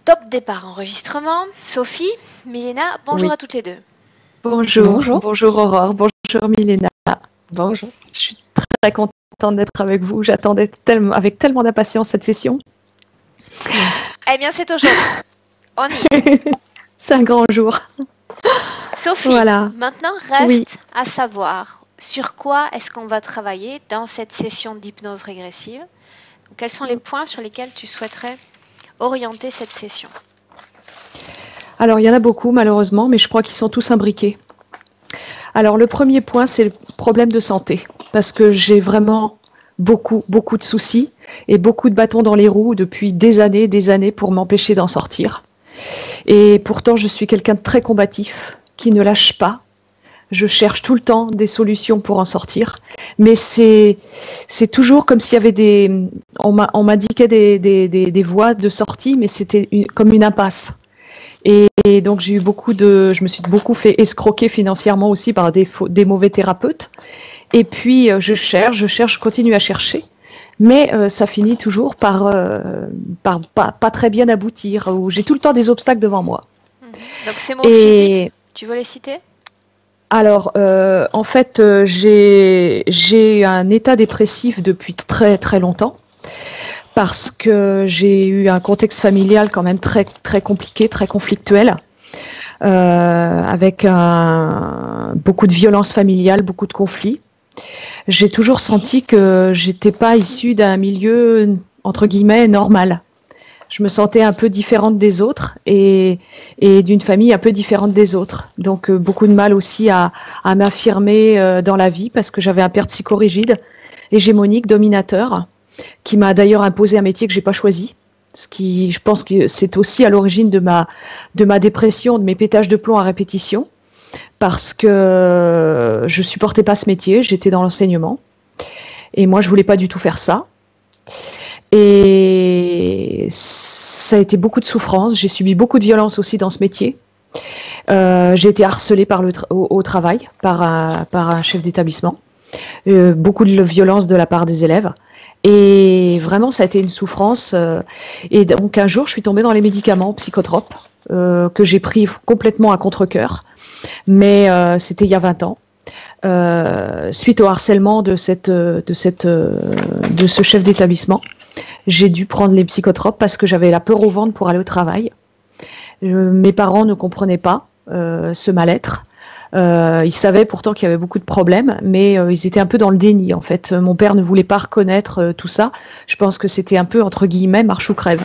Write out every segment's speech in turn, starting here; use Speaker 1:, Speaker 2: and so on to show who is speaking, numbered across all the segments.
Speaker 1: Top départ enregistrement. Sophie, Milena, bonjour
Speaker 2: Oui.
Speaker 1: à toutes les deux.
Speaker 2: Bonjour,
Speaker 3: Bonjour.
Speaker 2: bonjour Aurore, bonjour Milena.
Speaker 3: Bonjour.
Speaker 2: Je suis très contente d'être avec vous. J'attendais tellement, avec tellement d'impatience cette session.
Speaker 1: Eh bien, c'est aujourd'hui. On y est.
Speaker 2: C'est un grand jour.
Speaker 1: Sophie,
Speaker 2: Voilà.
Speaker 1: maintenant reste
Speaker 2: Oui.
Speaker 1: à savoir sur quoi est-ce qu'on va travailler dans cette session d'hypnose régressive. Quels sont les points sur lesquels tu souhaiterais orienter cette session?
Speaker 2: Alors, il y en a beaucoup malheureusement, mais je crois qu'ils sont tous imbriqués. Alors, le premier point, c'est le problème de santé, parce que j'ai vraiment beaucoup de soucis et beaucoup de bâtons dans les roues depuis des années pour m'empêcher d'en sortir. Et pourtant, je suis quelqu'un de très combatif, qui ne lâche pas. Je cherche tout le temps des solutions pour en sortir, mais c'est toujours comme s'il y avait on m'indiquait des voies de sortie, mais c'était comme une impasse. Et donc je me suis beaucoup fait escroquer financièrement aussi par des mauvais thérapeutes. Et puis je continue à chercher, mais ça finit toujours par pas très bien aboutir, où j'ai tout le temps des obstacles devant moi.
Speaker 1: Donc ces mots physiques, tu veux les citer?
Speaker 2: Alors, en fait, j'ai un état dépressif depuis très très longtemps, parce que j'ai eu un contexte familial quand même très très compliqué, très conflictuel, avec beaucoup de violence familiale, beaucoup de conflits. J'ai toujours senti que j'étais pas issue d'un milieu entre guillemets normal. Je me sentais un peu différente des autres et d'une famille un peu différente des autres. Donc beaucoup de mal aussi à m'affirmer dans la vie, parce que j'avais un père psychorigide, hégémonique, dominateur, qui m'a d'ailleurs imposé un métier que j'ai pas choisi. Ce qui, je pense que c'est aussi à l'origine de ma dépression, de mes pétages de plomb à répétition, parce que je supportais pas ce métier. J'étais dans l'enseignement et moi je voulais pas du tout faire ça. Et ça a été beaucoup de souffrance. J'ai subi beaucoup de violence aussi dans ce métier. J'ai été harcelée au travail par un chef d'établissement. Beaucoup de violence de la part des élèves. Et vraiment, ça a été une souffrance. Et donc, un jour, je suis tombée dans les médicaments psychotropes que j'ai pris complètement à contre-cœur. Mais c'était il y a 20 ans. Suite au harcèlement de ce chef d'établissement, j'ai dû prendre les psychotropes parce que j'avais la peur au ventre pour aller au travail. Mes parents ne comprenaient pas ce mal-être. Ils savaient pourtant qu'il y avait beaucoup de problèmes, mais ils étaient un peu dans le déni en fait. Mon père ne voulait pas reconnaître tout ça. Je pense que c'était un peu entre guillemets marche ou crève.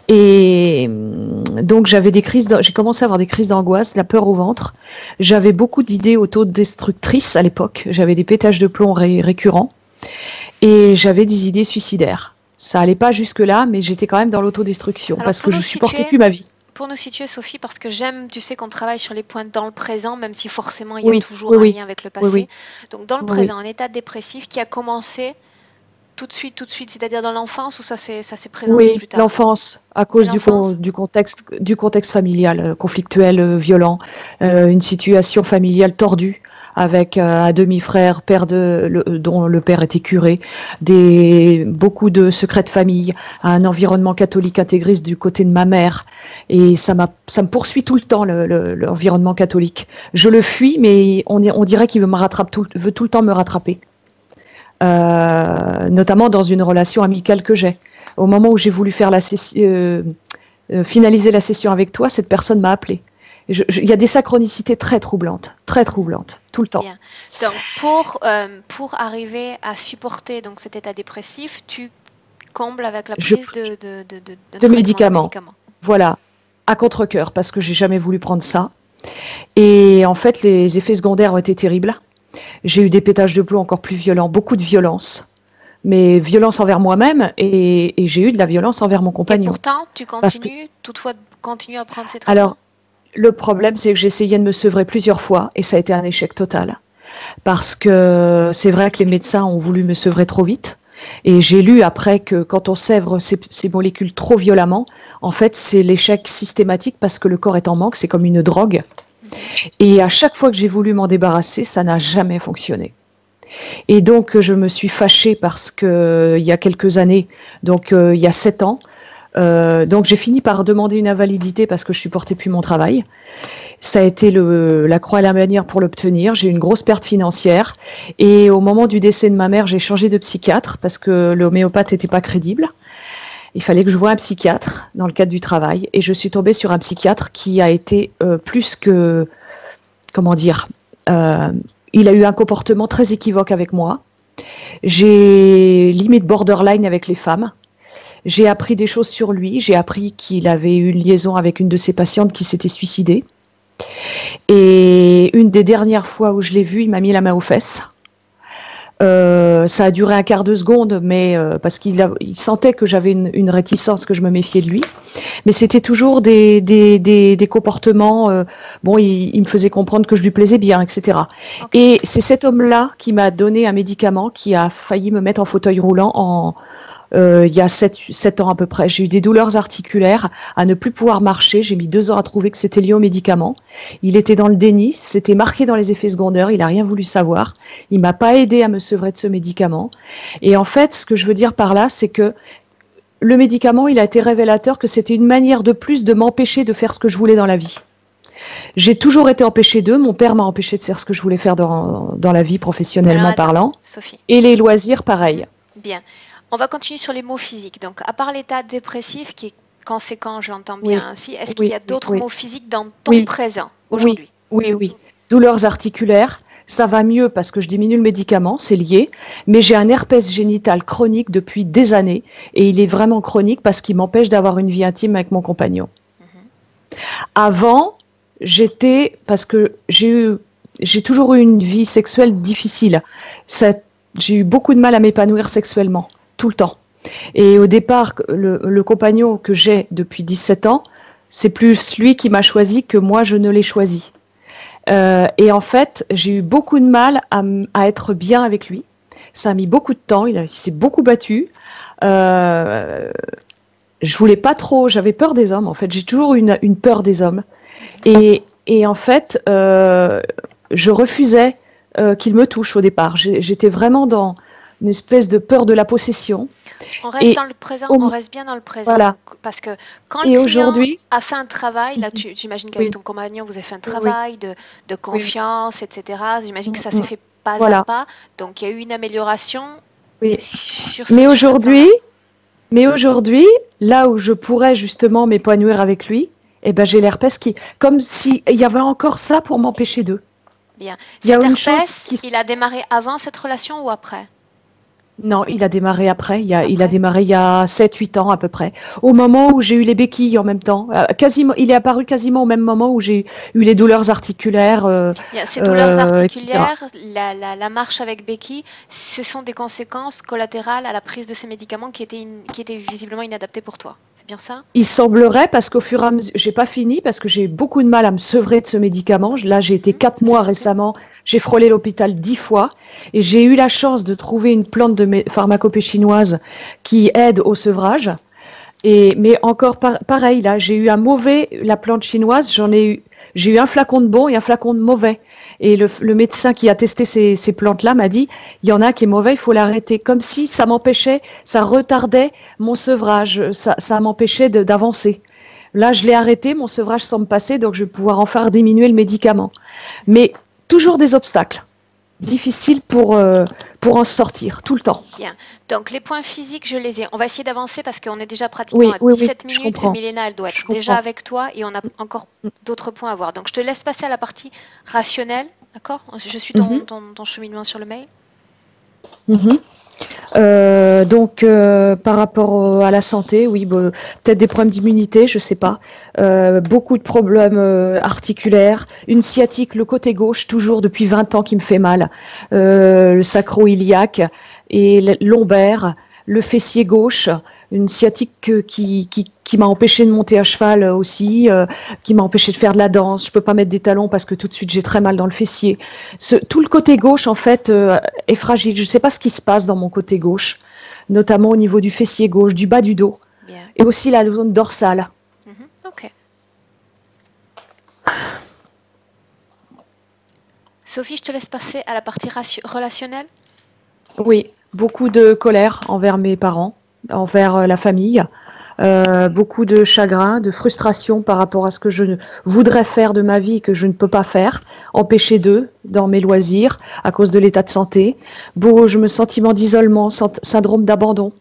Speaker 2: Et donc j'ai commencé à avoir des crises d'angoisse, la peur au ventre. J'avais beaucoup d'idées autodestructrices à l'époque. J'avais des pétages de plomb récurrents et j'avais des idées suicidaires. Ça allait pas jusque là, mais j'étais quand même dans l'autodestruction parce que je supportais plus ma vie.
Speaker 1: Pour nous situer, Sophie, parce que j'aime, tu sais qu'on travaille sur les points dans le présent, même si forcément il y a toujours un lien avec le passé.
Speaker 2: Oui.
Speaker 1: Donc dans le présent, un état dépressif qui a commencé tout de suite, c'est-à-dire dans l'enfance, ou ça s'est présenté plus tard?
Speaker 2: L'enfance, à cause du contexte familial, conflictuel, violent, une situation familiale tordue, avec un demi-frère, dont le père était curé, beaucoup de secrets de famille, un environnement catholique intégriste du côté de ma mère, et ça me poursuit tout le temps, l'environnement catholique. Je le fuis, mais on dirait qu'il veut tout le temps me rattraper. Notamment dans une relation amicale que j'ai. Au moment où j'ai voulu faire finaliser la session avec toi, cette personne m'a appelée. Il y a des synchronicités très troublantes, tout le temps.
Speaker 1: Bien. Donc pour arriver à supporter donc cet état dépressif, tu combles avec la prise de
Speaker 2: médicaments. Voilà, à contre-cœur, parce que j'ai jamais voulu prendre ça. Et en fait, les effets secondaires ont été terribles. J'ai eu des pétages de plomb encore plus violents, beaucoup de violence, mais violence envers moi-même, et j'ai eu de la violence envers mon compagnon.
Speaker 1: Et pourtant, tu continues à prendre ces traitements?
Speaker 2: Alors, le problème, c'est que j'ai essayé de me sevrer plusieurs fois, et ça a été un échec total. Parce que c'est vrai que les médecins ont voulu me sevrer trop vite, et j'ai lu après que quand on sèvre ces molécules trop violemment, en fait, c'est l'échec systématique parce que le corps est en manque, c'est comme une drogue. Et à chaque fois que j'ai voulu m'en débarrasser, ça n'a jamais fonctionné. Et donc je me suis fâchée parce que il y a quelques années, donc il y a 7 ans, Donc j'ai fini par demander une invalidité parce que je supportais plus mon travail. Ça a été la croix et la bannière pour l'obtenir. J'ai eu une grosse perte financière et au moment du décès de ma mère, j'ai changé de psychiatre parce que l'homéopathe n'était pas crédible. Il fallait que je voie un psychiatre dans le cadre du travail et je suis tombée sur un psychiatre qui a été plus que, comment dire, il a eu un comportement très équivoque avec moi. J'ai limite borderline avec les femmes. J'ai appris des choses sur lui. J'ai appris qu'il avait eu une liaison avec une de ses patientes qui s'était suicidée. Et une des dernières fois où je l'ai vu, il m'a mis la main aux fesses. Ça a duré un quart de seconde, mais parce qu'il sentait que j'avais une réticence, que je me méfiais de lui. Mais c'était toujours des comportements. Bon, il me faisait comprendre que je lui plaisais bien, etc. Okay. Et c'est cet homme-là qui m'a donné un médicament qui a failli me mettre en fauteuil roulant il y a 7 ans à peu près. J'ai eu des douleurs articulaires, à ne plus pouvoir marcher. J'ai mis 2 ans à trouver que c'était lié au médicament. Il était dans le déni, c'était marqué dans les effets secondaires, il n'a rien voulu savoir. Il m'a pas aidé à me sevrer de ce médicament. Et en fait, ce que je veux dire par là, c'est que le médicament, il a été révélateur que c'était une manière de plus de m'empêcher de faire ce que je voulais dans la vie. J'ai toujours été empêchée d'eux. Mon père m'a empêché de faire ce que je voulais faire dans la vie professionnellement parlant.
Speaker 1: Sophie.
Speaker 2: Et les loisirs, pareil.
Speaker 1: Bien. On va continuer sur les mots physiques. Donc, à part l'état dépressif qui est conséquent, je l'entends bien ainsi, est-ce qu'il y a d'autres mots physiques dans ton présent aujourd'hui?
Speaker 2: Oui. Douleurs articulaires, ça va mieux parce que je diminue le médicament, c'est lié, mais j'ai un herpès génital chronique depuis des années et il est vraiment chronique parce qu'il m'empêche d'avoir une vie intime avec mon compagnon. Avant, parce que j'ai toujours eu une vie sexuelle difficile. J'ai eu beaucoup de mal à m'épanouir sexuellement. Tout le temps. Et au départ, le compagnon que j'ai depuis 17 ans, c'est plus lui qui m'a choisi que moi je ne l'ai choisi. Et en fait, j'ai eu beaucoup de mal à être bien avec lui. Ça a mis beaucoup de temps, il s'est beaucoup battu. Je voulais pas trop, j'avais peur des hommes en fait, j'ai toujours eu une peur des hommes. Et en fait, je refusais qu'il me touche au départ. J'étais vraiment dans une espèce de peur de la possession.
Speaker 1: On reste dans le présent, on reste bien dans le présent.
Speaker 2: Voilà.
Speaker 1: Parce que quand le client a fait un travail, là j'imagine qu'avec ton compagnon, vous avez fait un travail de confiance, etc. J'imagine que ça s'est fait pas à pas. Donc il y a eu une amélioration sur ce
Speaker 2: Mais aujourd'hui, là où je pourrais justement m'épanouir avec lui, eh ben, j'ai l'herpès comme s'il y avait encore ça pour m'empêcher d'eux.
Speaker 1: Bien. Il y a une chose il a démarré avant cette relation ou après?
Speaker 2: Non, il a démarré après. Il a démarré il y a 7-8 ans à peu près. Au moment où j'ai eu les béquilles en même temps. Il est apparu quasiment au même moment où j'ai eu les douleurs articulaires.
Speaker 1: Ces douleurs articulaires, la marche avec béquilles, ce sont des conséquences collatérales à la prise de ces médicaments qui étaient visiblement inadaptés pour toi. C'est bien ça?
Speaker 2: Il semblerait, parce qu'au fur et à mesure, j'ai pas fini, parce que j'ai beaucoup de mal à me sevrer de ce médicament. Là, j'ai été 4 mois récemment. J'ai frôlé l'hôpital 10 fois et j'ai eu la chance de trouver une plante de pharmacopée chinoise qui aide au sevrage. Mais encore pareil, là, j'ai eu la plante chinoise, j'ai eu un flacon de bon et un flacon de mauvais. Et le médecin qui a testé ces plantes-là m'a dit, il y en a qui est mauvais, il faut l'arrêter. Comme si ça m'empêchait, ça retardait mon sevrage, ça m'empêchait d'avancer. Là, je l'ai arrêté, mon sevrage semble passer, donc je vais pouvoir enfin diminuer le médicament. Mais toujours des obstacles difficiles pour en sortir, tout le temps.
Speaker 1: Bien. Donc, les points physiques, je les ai. On va essayer d'avancer parce qu'on est déjà pratiquement à 17 minutes et Milena, elle doit être déjà avec toi et on a encore d'autres points à voir. Donc, je te laisse passer à la partie rationnelle, d'accord? Je suis dans ton cheminement sur le mail.
Speaker 2: Donc, par rapport à la santé, oui, peut-être des problèmes d'immunité, je sais pas. Beaucoup de problèmes articulaires, une sciatique, le côté gauche, toujours depuis 20 ans qui me fait mal, le sacro-iliaque et lombaire, le fessier gauche, une sciatique qui m'a empêché de monter à cheval aussi, qui m'a empêché de faire de la danse. Je peux pas mettre des talons parce que tout de suite j'ai très mal dans le fessier. Tout le côté gauche en fait est fragile. Je sais pas ce qui se passe dans mon côté gauche, notamment au niveau du fessier gauche, du bas du dos, et aussi la zone dorsale.
Speaker 1: Ok. Sophie, je te laisse passer à la partie relationnelle.
Speaker 2: Oui, beaucoup de colère envers mes parents, envers la famille, beaucoup de chagrin, de frustration par rapport à ce que je voudrais faire de ma vie et que je ne peux pas faire, empêcher d'eux dans mes loisirs à cause de l'état de santé, sentiment d'isolement, syndrome d'abandon.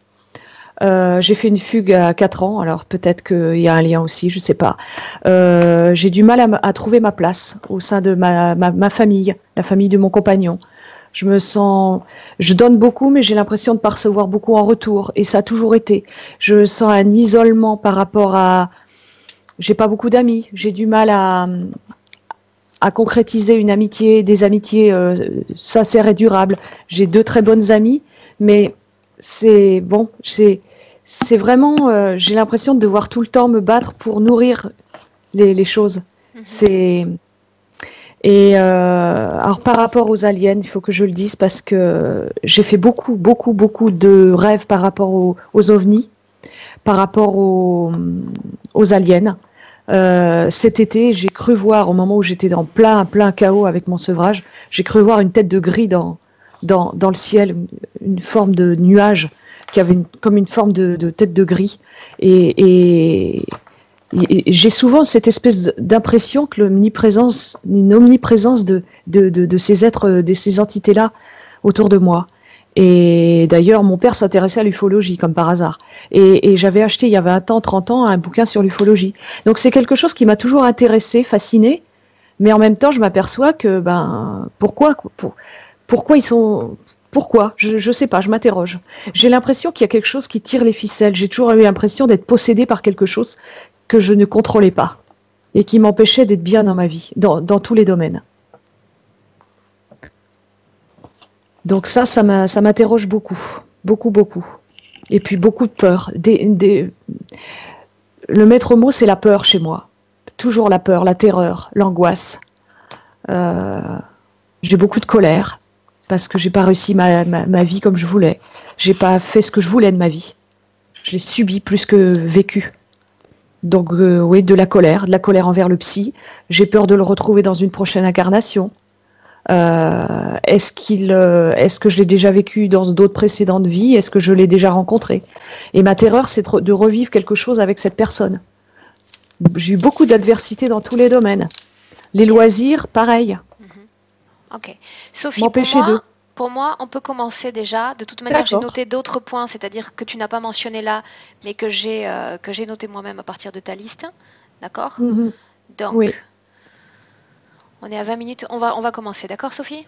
Speaker 2: J'ai fait une fugue à 4 ans, alors peut-être qu'il y a un lien aussi, je ne sais pas. J'ai du mal à trouver ma place au sein de ma famille, la famille de mon compagnon. Je donne beaucoup, mais j'ai l'impression de ne pas recevoir beaucoup en retour, et ça a toujours été. Je sens un isolement par rapport j'ai pas beaucoup d'amis, j'ai du mal à concrétiser une amitié, des amitiés sincères et durables. J'ai 2 très bonnes amies, mais c'est vraiment, j'ai l'impression de devoir tout le temps me battre pour nourrir les choses. Alors par rapport aux aliens, il faut que je le dise parce que j'ai fait beaucoup de rêves par rapport aux ovnis, par rapport aux aliens. Cet été, j'ai cru voir, au moment où j'étais dans plein chaos avec mon sevrage, j'ai cru voir une tête de gris dans le ciel, une forme de nuage qui avait comme une forme de tête de gris. Et j'ai souvent cette espèce d'impression que une omniprésence de ces êtres, de ces entités-là autour de moi. Et d'ailleurs, mon père s'intéressait à l'ufologie, comme par hasard. Et j'avais acheté, il y avait 30 ans, un bouquin sur l'ufologie. Donc c'est quelque chose qui m'a toujours intéressée, fascinée, mais en même temps, je m'aperçois que, pourquoi ils sont... Pourquoi? Je sais pas, je m'interroge. J'ai l'impression qu'il y a quelque chose qui tire les ficelles. J'ai toujours eu l'impression d'être possédée par quelque chose que je ne contrôlais pas et qui m'empêchait d'être bien dans ma vie, dans tous les domaines. Donc ça m'interroge beaucoup. Et puis beaucoup de peur. Le maître mot, c'est la peur chez moi. Toujours la peur, la terreur, l'angoisse. J'ai beaucoup de colère parce que j'ai pas réussi ma vie comme je voulais. J'ai pas fait ce que je voulais de ma vie. Je l'ai subi plus que vécu. Donc oui, de la colère envers le psy. J'ai peur de le retrouver dans une prochaine incarnation. Est-ce que je l'ai déjà vécu dans d'autres précédentes vies? Est-ce que je l'ai déjà rencontré? Et ma terreur, c'est de revivre quelque chose avec cette personne. J'ai eu beaucoup d'adversité dans tous les domaines. Les loisirs, pareil.
Speaker 1: Ok. Sophie, pour moi, on peut commencer déjà. De toute manière, j'ai noté d'autres points, c'est-à-dire que tu n'as pas mentionné là, mais que j'ai noté moi-même à partir de ta liste. D'accord? Donc, oui. On est à 20 minutes. On va commencer. D'accord, Sophie?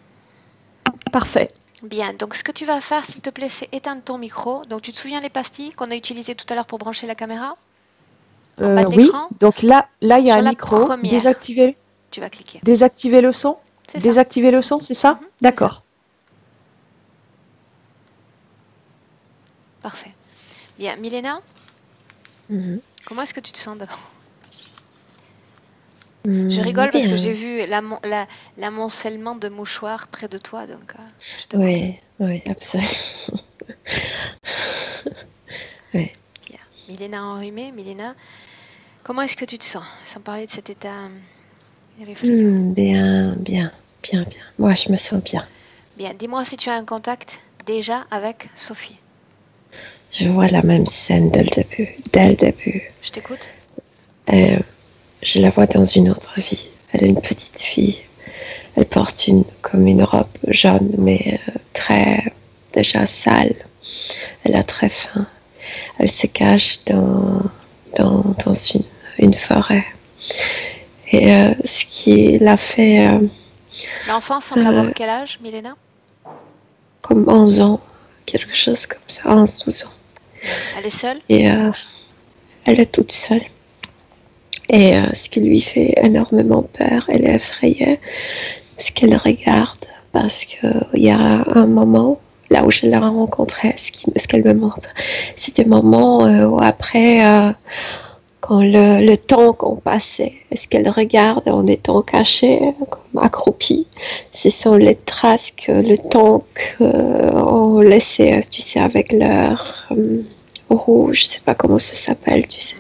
Speaker 2: Parfait.
Speaker 1: Bien. Donc, ce que tu vas faire, s'il te plaît, c'est éteindre ton micro. Donc, tu te souviens les pastilles qu'on a utilisées tout à l'heure pour brancher la caméra?
Speaker 2: Oui. Donc là, il y a un micro. Désactiver.
Speaker 1: Tu vas cliquer.
Speaker 2: Désactiver le son. Désactiver le son, c'est ça? D'accord.
Speaker 1: Parfait. Bien, Milena, comment est-ce que tu te sens d'abord? Je rigole parce que j'ai vu l'amoncellement de mouchoirs près de toi, donc
Speaker 3: oui, absolument.
Speaker 1: Bien. Milena enrhumée. Milena, comment est-ce que tu te sens, sans parler de cet état
Speaker 3: bien. Moi, je me sens bien.
Speaker 1: Bien, dis-moi si tu as un contact déjà avec Sophie.
Speaker 3: Je vois la même scène dès le début.
Speaker 1: Je t'écoute.
Speaker 3: Je la vois dans une autre vie. Elle est une petite fille. Elle porte comme une robe jaune, mais très déjà sale. Elle a très faim. Elle se cache dans une forêt. Et ce qui l'a fait...
Speaker 1: L'enfant semble avoir quel âge, Milena?
Speaker 3: Comme 11 ans, quelque chose comme ça, 11-12 ans.
Speaker 1: Elle est seule?
Speaker 3: Et elle est toute seule. Et ce qui lui fait énormément peur, elle est effrayée, ce qu'elle regarde, parce qu'il y a un moment, là où je l'ai rencontrée, ce qu'elle me montre, c'est des moments où après, quand le temps qu'on passait, ce qu'elle regarde en étant cachée, comme accroupie, ce sont les traces que le temps qu'on laissait, tu sais, avec leur rouge, je sais pas comment ça s'appelle, tu sais.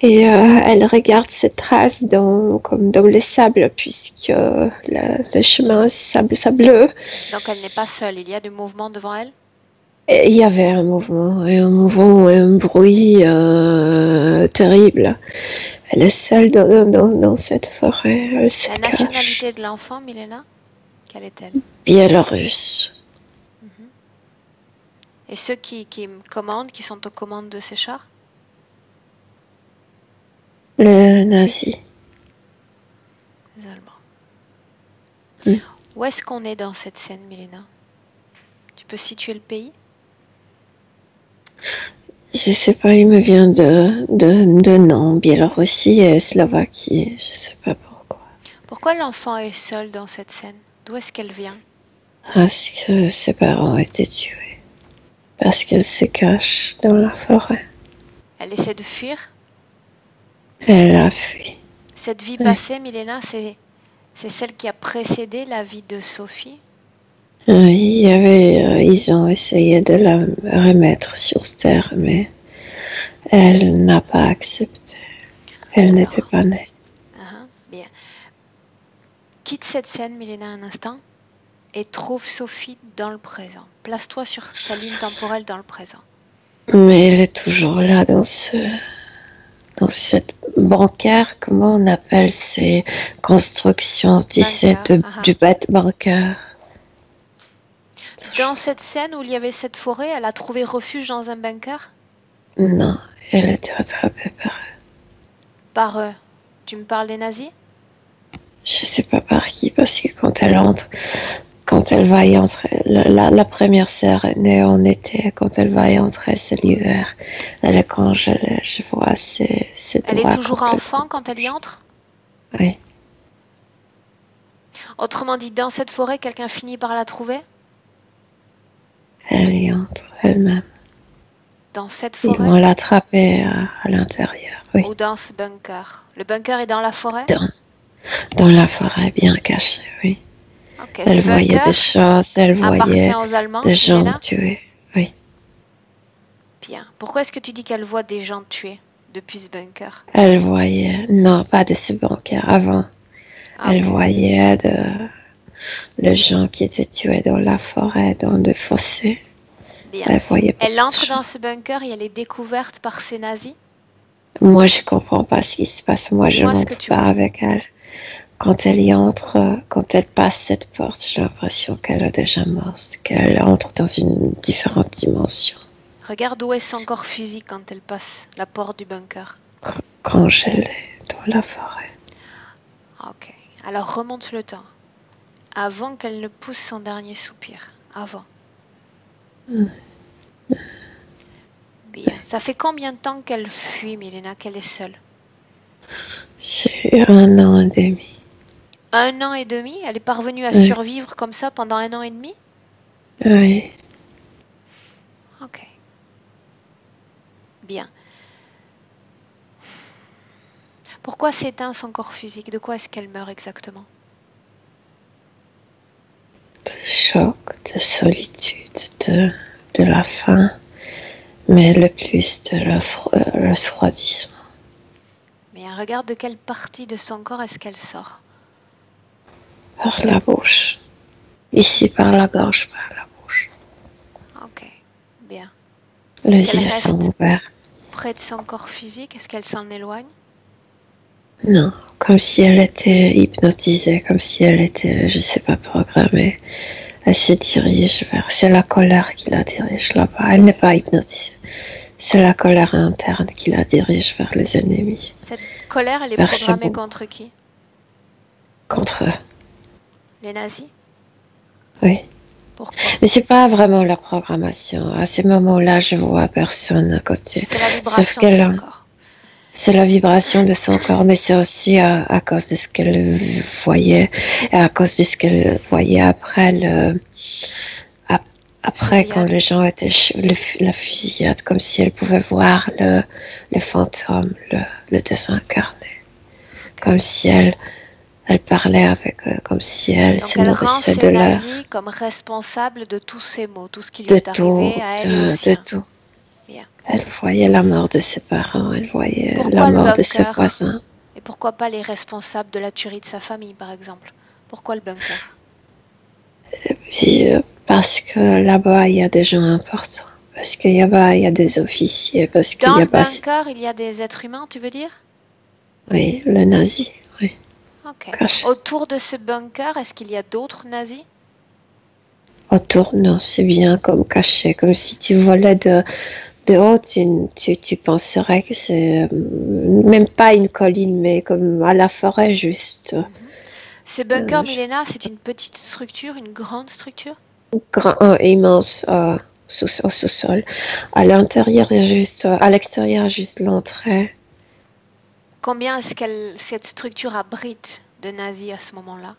Speaker 3: Et elle regarde ces traces comme dans le sable, puisque le chemin sableux.
Speaker 1: Donc elle n'est pas seule, il y a du mouvement devant elle?
Speaker 3: il y avait un mouvement, et un bruit terrible. Elle est seule dans cette forêt.
Speaker 1: La nationalité de l'enfant, Milena, quelle est-elle?
Speaker 3: Biélorusse.
Speaker 1: Et ceux qui commandent, qui sont aux commandes de ces chars?
Speaker 3: Les nazis.
Speaker 1: Les Allemands. Où est-ce qu'on est dans cette scène, Milena? Tu peux situer le pays?
Speaker 3: Je sais pas, il me vient de nom, Biélorussie et Slovaquie, je sais pas pourquoi.
Speaker 1: Pourquoi l'enfant est seul dans cette scène? D'où est-ce qu'elle vient?
Speaker 3: Parce que ses parents ont été tués. Parce qu'elle se cache dans la forêt.
Speaker 1: Elle essaie de fuir?
Speaker 3: Elle a fui.
Speaker 1: Cette vie passée, Milena, c'est celle qui a précédé la vie de Sophie?
Speaker 3: Ils ont essayé de la remettre sur terre, mais elle n'a pas accepté. Elle n'était pas née.
Speaker 1: Bien. Quitte cette scène, Milena, un instant, et trouve Sophie dans le présent. Place-toi sur sa ligne temporelle dans le présent.
Speaker 3: Mais elle est toujours là dans cette bancaire, comment on appelle ces constructions, tu sais, du bâtiment bancaire.
Speaker 1: Dans cette scène où il y avait cette forêt, elle a trouvé refuge dans un bunker?
Speaker 3: Non, elle était attrapée par eux.
Speaker 1: Par eux? Tu me parles des nazis?
Speaker 3: Je sais pas par qui, parce que quand elle va y entrer, la première sœur est née en été, quand elle va y entrer, c'est l'hiver. Elle est congelée, je vois, c'est
Speaker 1: Elle est toujours enfant quand elle y entre?
Speaker 3: Oui.
Speaker 1: Autrement dit, dans cette forêt, quelqu'un finit par la trouver?
Speaker 3: Elle y entre elle-même.
Speaker 1: Dans cette forêt?
Speaker 3: Ils vont l'attraper à l'intérieur, oui.
Speaker 1: Ou dans ce bunker? Le bunker est dans la forêt?
Speaker 3: Dans la forêt, bien cachée, oui.
Speaker 1: Okay,
Speaker 3: elle voyait des choses, elle voyait
Speaker 1: aux Allemands,
Speaker 3: des gens tués, oui.
Speaker 1: Bien. Pourquoi est-ce que tu dis qu'elle voit des gens tués depuis ce bunker?
Speaker 3: Elle voyait, non, pas de ce bunker, avant. Elle voyait les gens qui étaient tués dans la forêt, dans des fossés.
Speaker 1: Bien. Elle entre dans ce bunker et elle est découverte par ces nazis?
Speaker 3: Moi, je comprends pas ce qui se passe. Moi, je ne monte pas avec elle. Quand elle y entre, quand elle passe cette porte, j'ai l'impression qu'elle est déjà morte, qu'elle entre dans une différente dimension.
Speaker 1: Regarde où est son corps physique quand elle passe la porte du bunker.
Speaker 3: Congelée dans la forêt.
Speaker 1: Ok. Alors remonte le temps. Avant qu'elle ne pousse son dernier soupir. Avant. Bien. Ça fait combien de temps qu'elle fuit, Milena, qu'elle est seule?
Speaker 3: C'est 1 an et demi.
Speaker 1: 1 an et demi? Elle est parvenue à survivre comme ça pendant 1 an et demi?
Speaker 3: Oui.
Speaker 1: Ok. Bien. Pourquoi s'éteint son corps physique? De quoi est-ce qu'elle meurt exactement?
Speaker 3: De choc, de solitude, de la faim, mais le plus de le refroidissement.
Speaker 1: Mais regarde de quelle partie de son corps est-ce qu'elle sort?
Speaker 3: Par la bouche. Ici, par la gorge, par la bouche.
Speaker 1: Ok, bien.
Speaker 3: Les yeux sont ouverts.
Speaker 1: Près de son corps physique, est-ce qu'elle s'en éloigne?
Speaker 3: Non, comme si elle était hypnotisée, comme si elle était, je sais pas, programmée. Elle se dirige vers... C'est la colère qui la dirige là-bas. Elle n'est pas hypnotisée. C'est la colère interne qui la dirige vers les ennemis.
Speaker 1: Cette colère, elle est programmée contre qui?
Speaker 3: Contre eux.
Speaker 1: Les nazis?
Speaker 3: Oui.
Speaker 1: Pourquoi?
Speaker 3: Mais c'est pas vraiment la programmation. À ces moments-là, je vois personne à côté.
Speaker 1: C'est la vibration de son corps.
Speaker 3: C'est la vibration de son corps, mais c'est aussi à cause de ce qu'elle voyait, et à cause de ce qu'elle voyait après après quand les gens étaient la fusillade, comme si elle pouvait voir le fantôme, le désincarné, comme si elle parlait avec eux, comme si elle se nourrissait de
Speaker 1: la... nazis comme responsable de tous ces maux, tout ce qui lui est arrivé à elle aussi.
Speaker 3: De tout. Bien. Elle voyait la mort de ses parents, elle voyait la mort de ses voisins.
Speaker 1: Et pourquoi pas les responsables de la tuerie de sa famille, par exemple? Pourquoi le bunker?
Speaker 3: Et puis, parce que là-bas, il y a des gens importants. parce qu'il y a des officiers. Parce
Speaker 1: Dans le bunker, il y a des êtres humains, tu veux dire?
Speaker 3: Oui, le nazi, oui.
Speaker 1: Ok. Autour de ce bunker, est-ce qu'il y a d'autres nazis?
Speaker 3: Autour, non, c'est bien comme caché, comme si tu volais de haut, tu penserais que c'est même pas une colline, mais comme à la forêt juste.
Speaker 1: Ce bunker, Milena, c'est une petite structure, une grande structure?
Speaker 3: Immense au sous-sol. À l'intérieur, à l'extérieur, juste l'entrée.
Speaker 1: Combien est-ce cette structure abrite de nazis à ce moment-là?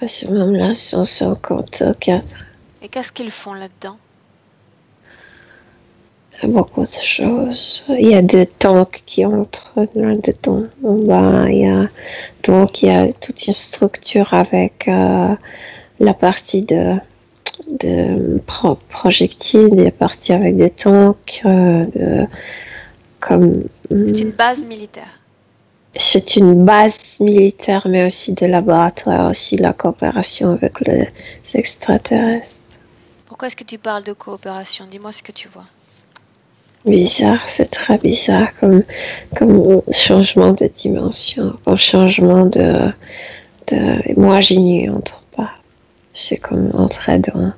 Speaker 3: À ce moment-là, 154.
Speaker 1: Et qu'est-ce qu'ils font là-dedans?
Speaker 3: Beaucoup de choses. Il y a des tanks qui entrent là-dedans. En bas, il y a toute une structure avec la partie de projectiles, la partie avec des tanks.
Speaker 1: C'est une base militaire.
Speaker 3: C'est une base militaire, mais aussi des laboratoires, aussi la coopération avec les extraterrestres.
Speaker 1: Pourquoi est-ce que tu parles de coopération? Dis-moi ce que tu vois.
Speaker 3: Bizarre, c'est très bizarre comme changement de dimension, comme changement de moi j'y n'y entre pas. C'est comme entrer dans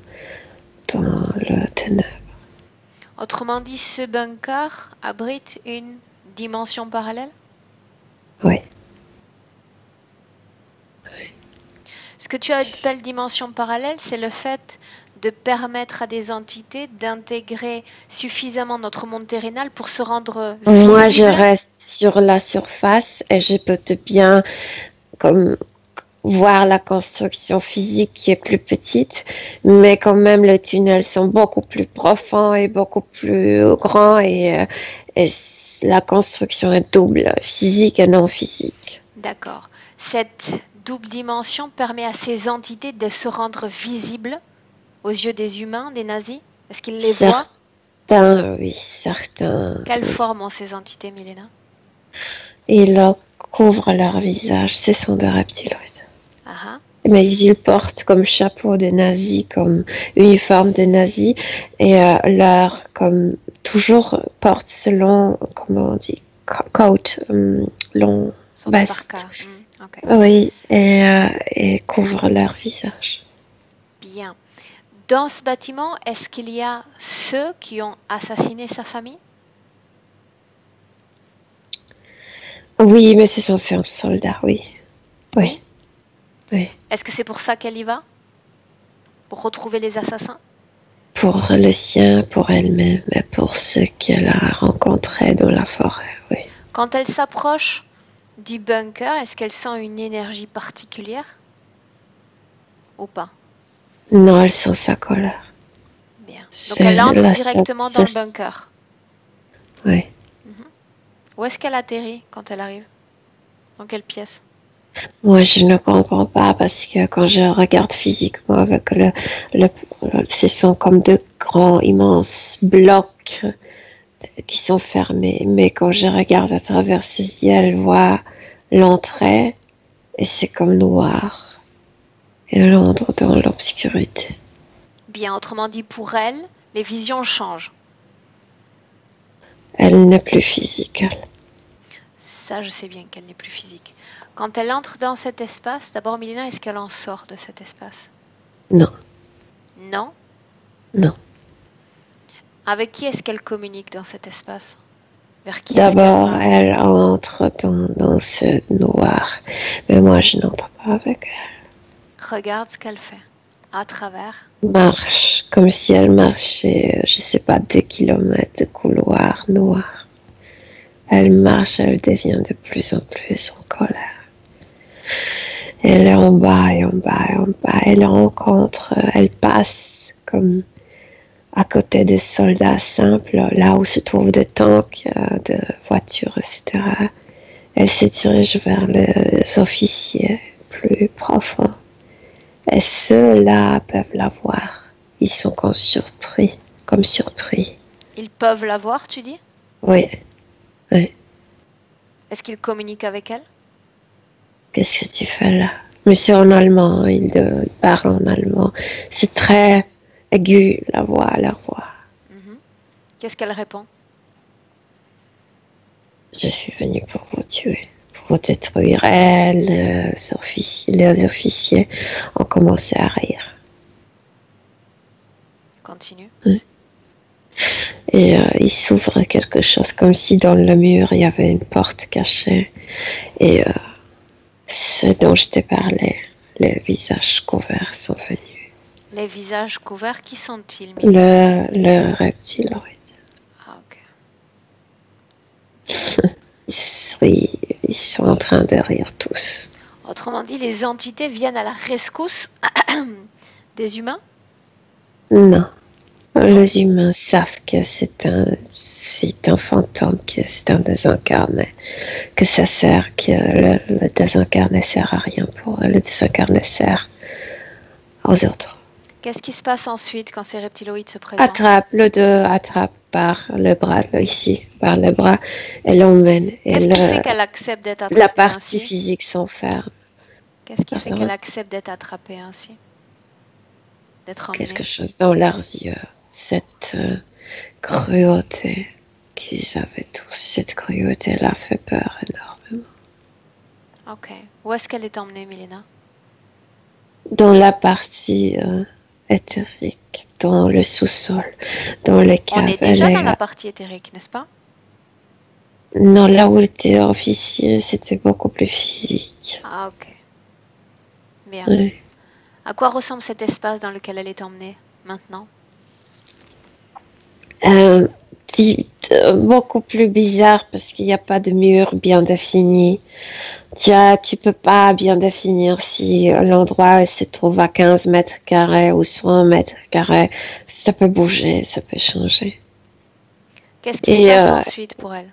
Speaker 3: le ténèbre.
Speaker 1: Autrement dit, ce bunker abrite une dimension parallèle?
Speaker 3: Oui.
Speaker 1: Ce que tu appelles dimension parallèle, c'est le fait de permettre à des entités d'intégrer suffisamment notre monde terrénal pour se rendre visible.
Speaker 3: Moi, je reste sur la surface et je peux bien comme voir la construction physique qui est plus petite, mais quand même les tunnels sont beaucoup plus profonds et beaucoup plus grands et la construction est double, physique et non physique.
Speaker 1: D'accord. Cette double dimension permet à ces entités de se rendre visibles aux yeux des humains, des nazis? Est-ce qu'ils les voient?
Speaker 3: Certains, oui, certains.
Speaker 1: Quelle forme ont ces entités, Milena?
Speaker 3: Ils couvrent leur visage, ce sont des reptiloïdes.
Speaker 1: Ah.
Speaker 3: Mais ils portent comme chapeau des nazis, comme uniforme des nazis, et leur, comme toujours, portent selon, comment on dit, coat, long veste.
Speaker 1: Okay.
Speaker 3: Oui, et couvrent leur visage.
Speaker 1: Bien. Dans ce bâtiment, est-ce qu'il y a ceux qui ont assassiné sa famille?
Speaker 3: Oui, mais ce sont ces soldats, oui. Oui. Oui.
Speaker 1: Est-ce que c'est pour ça qu'elle y va? Pour retrouver les assassins?
Speaker 3: Pour le sien, pour elle-même, et pour ceux qu'elle a rencontrés dans la forêt, oui.
Speaker 1: Quand elle s'approche du bunker, est-ce qu'elle sent une énergie particulière? Ou pas?
Speaker 3: Non, elle sent sa colère.
Speaker 1: Bien. Donc elle entre directement dans le bunker.
Speaker 3: Oui.
Speaker 1: Où est-ce qu'elle atterrit quand elle arrive? Dans quelle pièce?
Speaker 3: Moi, je ne comprends pas parce que quand je regarde physiquement avec ce sont comme de grands, immenses blocs qui sont fermés. Mais quand je regarde à travers ces yeux, elle voit l'entrée et c'est comme noir. Et elle entre dans l'obscurité.
Speaker 1: Bien, autrement dit, pour elle, les visions changent.
Speaker 3: Elle n'est plus physique, elle.
Speaker 1: Ça, je sais bien qu'elle n'est plus physique. Quand elle entre dans cet espace, d'abord, Milena, est-ce qu'elle en sort de cet espace?
Speaker 3: Non.
Speaker 1: Non?
Speaker 3: Non.
Speaker 1: Avec qui est-ce qu'elle communique dans cet espace? Vers qui
Speaker 3: d'abord, elle entre dans ce noir. Mais moi, je n'entre pas avec elle.
Speaker 1: Regarde ce qu'elle fait. À travers.
Speaker 3: Marche, comme si elle marchait, je sais pas, 2 kilomètres de couloir noir. Elle marche, elle devient de plus en plus en colère. Elle est en bas et en bas et en bas. Elle rencontre, elle passe comme à côté des soldats simples, là où se trouvent des tanks, des voitures, etc. Elle se dirige vers les officiers plus profonds. Et ceux-là peuvent la voir. Ils sont comme surpris.
Speaker 1: Ils peuvent la voir, tu dis?
Speaker 3: Oui. Oui.
Speaker 1: Est-ce qu'ils communiquent avec elle?
Speaker 3: Qu'est-ce que tu fais là? Mais c'est en allemand, ils parlent en allemand. C'est très aigu, leur voix.
Speaker 1: Qu'est-ce qu'elle répond?
Speaker 3: Je suis venue pour vous tuer, pour vous détruire. Les officiers ont commencé à rire.
Speaker 1: Continue.
Speaker 3: Et il s'ouvre quelque chose, comme si dans le mur, il y avait une porte cachée. Et ce dont je t'ai parlé, les visages couverts sont venus.
Speaker 1: Les visages couverts, qui sont-ils?
Speaker 3: Le reptiloïde.
Speaker 1: Ah, ok.
Speaker 3: Ils sont en train de rire tous.
Speaker 1: Autrement dit, les entités viennent à la rescousse des humains?
Speaker 3: Non. Les humains savent que c'est un fantôme, que c'est un désincarné, que ça sert, que le désincarné sert à rien pour eux, le désincarné sert aux autres.
Speaker 1: Qu'est-ce qui se passe ensuite quand ces reptiloïdes se présentent?
Speaker 3: Attrape par le bras, ici, par le bras, et l'emmène.
Speaker 1: Qu'est-ce qui fait qu'elle accepte d'être attrapée
Speaker 3: la partie
Speaker 1: ainsi?
Speaker 3: physique s'enferme.
Speaker 1: Qu'est-ce qui fait qu'elle accepte d'être attrapée ainsi? D'être emmenée?
Speaker 3: Quelque chose dans leurs yeux. Cette cruauté qu'ils avaient tous, cette cruauté-là fait peur énormément.
Speaker 1: Ok. Où est-ce qu'elle est emmenée, Milena?
Speaker 3: Dans la partie éthérique, dans le sous-sol, dans les caves.
Speaker 1: On est déjà dans la partie éthérique, n'est-ce pas?
Speaker 3: Non, là où était officier, c'était beaucoup plus physique.
Speaker 1: Ah, ok. Bien.
Speaker 3: Oui.
Speaker 1: À quoi ressemble cet espace dans lequel elle est emmenée maintenant?
Speaker 3: Beaucoup plus bizarre parce qu'il n'y a pas de mur bien défini. Tu peux pas bien définir si l'endroit se trouve à 15 mètres carrés ou 100 mètres carrés. Ça peut bouger, ça peut changer.
Speaker 1: Qu'est-ce qui se passe ensuite pour elle?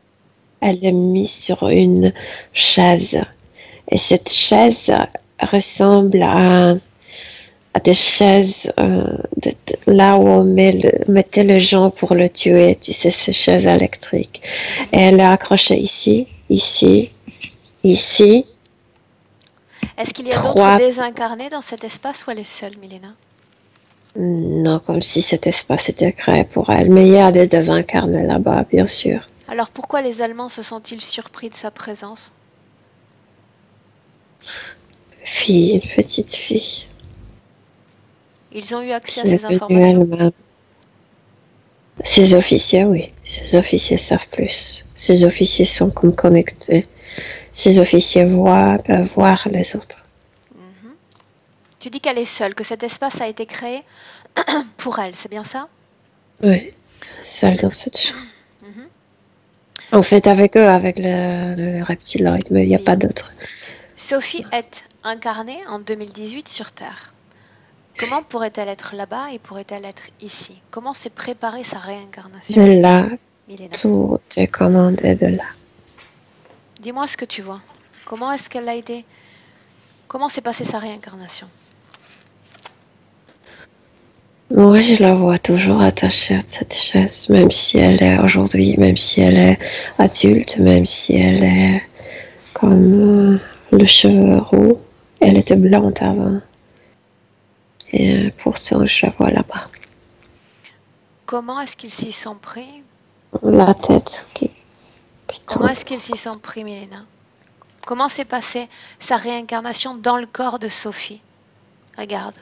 Speaker 3: Elle est mise sur une chaise. Et cette chaise ressemble à des chaises là où on mettait les gens pour le tuer. Tu sais, ces chaises électriques. Et elle est accrochée ici, ici, ici.
Speaker 1: Est-ce qu'il y a d'autres désincarnés dans cet espace ou elle est seule, Milena?
Speaker 3: Non, comme si cet espace était créé pour elle. Mais il y a des désincarnés là-bas, bien sûr.
Speaker 1: Alors pourquoi les Allemands se sont-ils surpris de sa présence?
Speaker 3: Une petite fille.
Speaker 1: Ils ont eu accès à ces informations?
Speaker 3: Ces officiers, oui. Ces officiers savent plus. Ces officiers sont comme connectés. Ces officiers peuvent voir les autres.
Speaker 1: Tu dis qu'elle est seule, que cet espace a été créé pour elle, c'est bien ça?
Speaker 3: Oui, seule dans cette chambre. En fait, avec eux, avec le reptiloïde, mais il n'y a pas d'autre.
Speaker 1: Sophie est incarnée en 2018 sur Terre. Comment pourrait-elle être là-bas et pourrait-elle être ici? Comment s'est préparée sa réincarnation?
Speaker 3: De là, Milena. Tout est commandé de là.
Speaker 1: Dis-moi ce que tu vois. Comment est-ce qu'elle a été... Comment s'est passée sa réincarnation?
Speaker 3: Moi, je la vois toujours attachée à cette chaise, même si elle est aujourd'hui, même si elle est adulte, même si elle est comme le cheveu roux. Elle était blonde avant. Et pourtant, je la vois là-bas.
Speaker 1: Comment est-ce qu'ils s'y sont pris?
Speaker 3: La tête qui
Speaker 1: Comment est-ce qu'ils s'y sont pris, Milena? Comment s'est passée sa réincarnation dans le corps de Sophie? Regarde.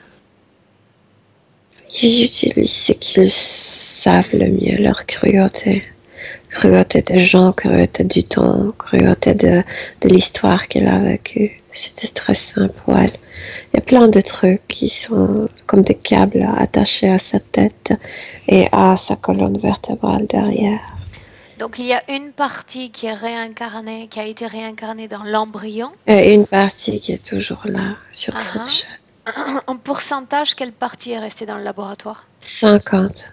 Speaker 3: Ils utilisent ce qu'ils savent le mieux, leur cruauté. Cruauté des gens, cruauté du temps, cruauté de l'histoire qu'elle a vécue. C'était très simple pour elle. Il y a plein de trucs qui sont comme des câbles attachés à sa tête et à sa colonne vertébrale derrière.
Speaker 1: Donc il y a une partie qui est réincarnée, qui a été réincarnée dans l'embryon.
Speaker 3: Et une partie qui est toujours là, sur cette chaise.
Speaker 1: En pourcentage, quelle partie est restée dans le laboratoire?
Speaker 3: 50.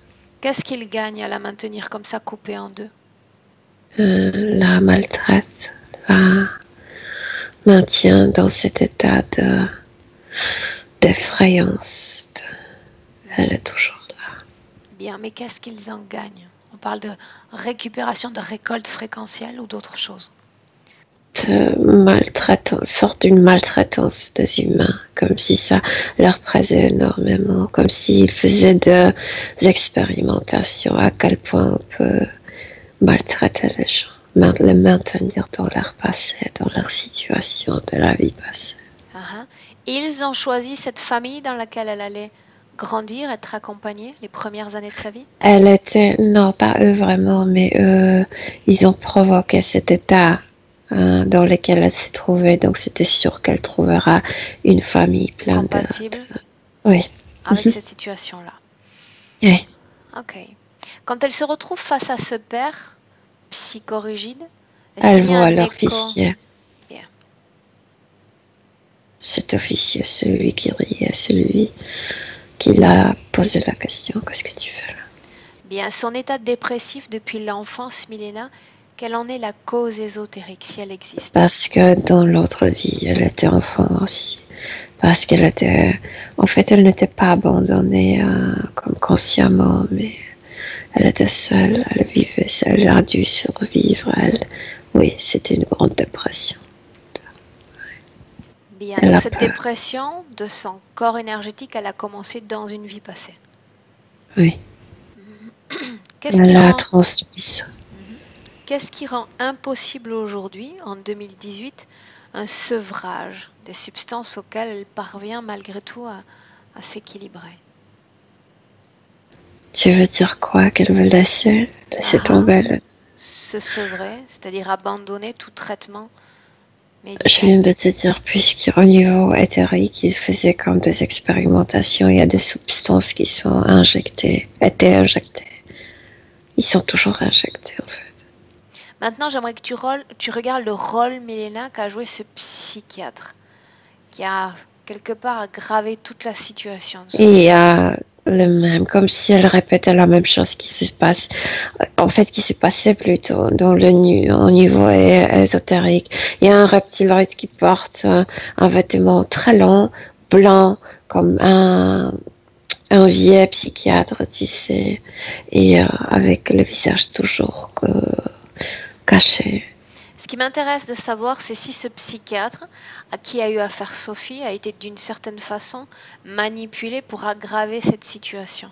Speaker 1: Qu'est-ce qu'il gagne à la maintenir comme ça, coupée en deux?
Speaker 3: La maltraite, la maintient dans cet état d'effrayance. Elle est toujours là.
Speaker 1: Bien, mais qu'est-ce qu'ils en gagnent? On parle de récupération de récolte fréquentielle ou d'autre chose?
Speaker 3: sorte d'une maltraitance des humains, comme si ça leur plaisait énormément, comme s'ils faisaient des expérimentations à quel point on peut maltraiter les gens, les maintenir dans leur passé, dans leur situation de la vie passée.
Speaker 1: Ils ont choisi cette famille dans laquelle elle allait grandir, être accompagnée les premières années de sa vie?
Speaker 3: Non, pas eux vraiment, mais ils ont provoqué cet état dans lequel elle s'est trouvée, donc c'était sûr qu'elle trouvera une famille pleine
Speaker 1: compatible
Speaker 3: oui.
Speaker 1: avec cette situation-là.
Speaker 3: Oui.
Speaker 1: Ok. Quand elle se retrouve face à ce père psychorigide,
Speaker 3: elle voit l'officier. Yeah. Cet officier, celui qui riait, celui qui l'a posé la question, qu'est-ce que tu fais là?
Speaker 1: Bien, son état dépressif depuis l'enfance, Milena, quelle en est la cause ésotérique, si elle existe?
Speaker 3: Parce que dans l'autre vie, elle était enfant aussi. Parce qu'elle était... En fait, elle n'était pas abandonnée comme consciemment, mais elle était seule, elle vivait seule, elle a dû survivre. Oui, c'était une grande dépression.
Speaker 1: Bien, donc cette dépression de son corps énergétique, elle a commencé dans une vie passée.
Speaker 3: Oui.
Speaker 1: Qu'est-ce qui rend impossible aujourd'hui, en 2018, un sevrage des substances auxquelles elle parvient malgré tout à s'équilibrer?
Speaker 3: Tu veux dire quoi? Qu'elle veut laisser tomber?
Speaker 1: Se sevrer, c'est-à-dire abandonner tout traitement médical.
Speaker 3: Je viens de te dire, puisqu'au niveau éthérique, il faisait comme des expérimentations, il y a des substances qui sont étaient injectées. Ils sont toujours injectés en fait.
Speaker 1: Maintenant, j'aimerais que tu regardes le rôle, Milena, qu'a joué ce psychiatre, qui a quelque part aggravé toute la situation.
Speaker 3: Il y a le même, comme si elle répétait la même chose qui se passe, en fait, qui s'est passé plutôt au niveau ésotérique. Il y a un reptiloïde qui porte un vêtement très long, blanc, comme un vieux psychiatre, tu sais, et avec le visage toujours caché.
Speaker 1: Ce qui m'intéresse de savoir, c'est si ce psychiatre à qui a eu affaire Sophie a été d'une certaine façon manipulé pour aggraver cette situation.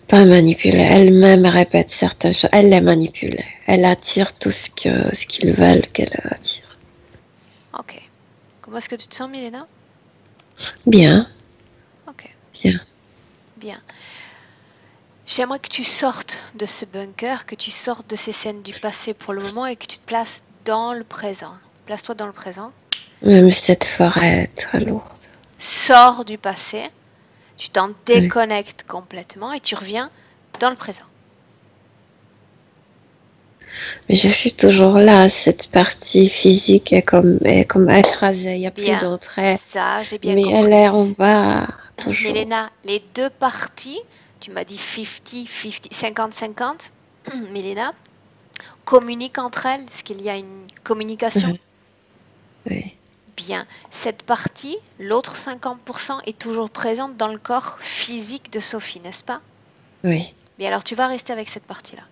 Speaker 3: Pas manipulée, elle-même répète certaines choses, elle les manipule, elle attire tout ce qu'ils veulent qu'elle attire.
Speaker 1: Ok. Comment est-ce que tu te sens, Milena?
Speaker 3: Bien.
Speaker 1: Ok.
Speaker 3: Bien.
Speaker 1: Bien. J'aimerais que tu sortes de ce bunker, que tu sortes de ces scènes du passé pour le moment et que tu te places dans le présent. Place-toi dans le présent.
Speaker 3: Même cette forêt est très lourde.
Speaker 1: Sors du passé, tu t'en déconnectes complètement et tu reviens dans le présent.
Speaker 3: Mais je suis toujours là, cette partie physique est comme écrasée, il n'y a plus d'entrée.
Speaker 1: Ça, j'ai bien
Speaker 3: compris. Mais elle est en bas.
Speaker 1: Milena, les deux parties, tu m'as dit 50-50, Milena, communiquent entre elles. Est-ce qu'il y a une communication?
Speaker 3: Oui.
Speaker 1: Bien. Cette partie, l'autre 50%, est toujours présente dans le corps physique de Sophie, n'est-ce pas?
Speaker 3: Oui.
Speaker 1: Bien, alors tu vas rester avec cette partie-là.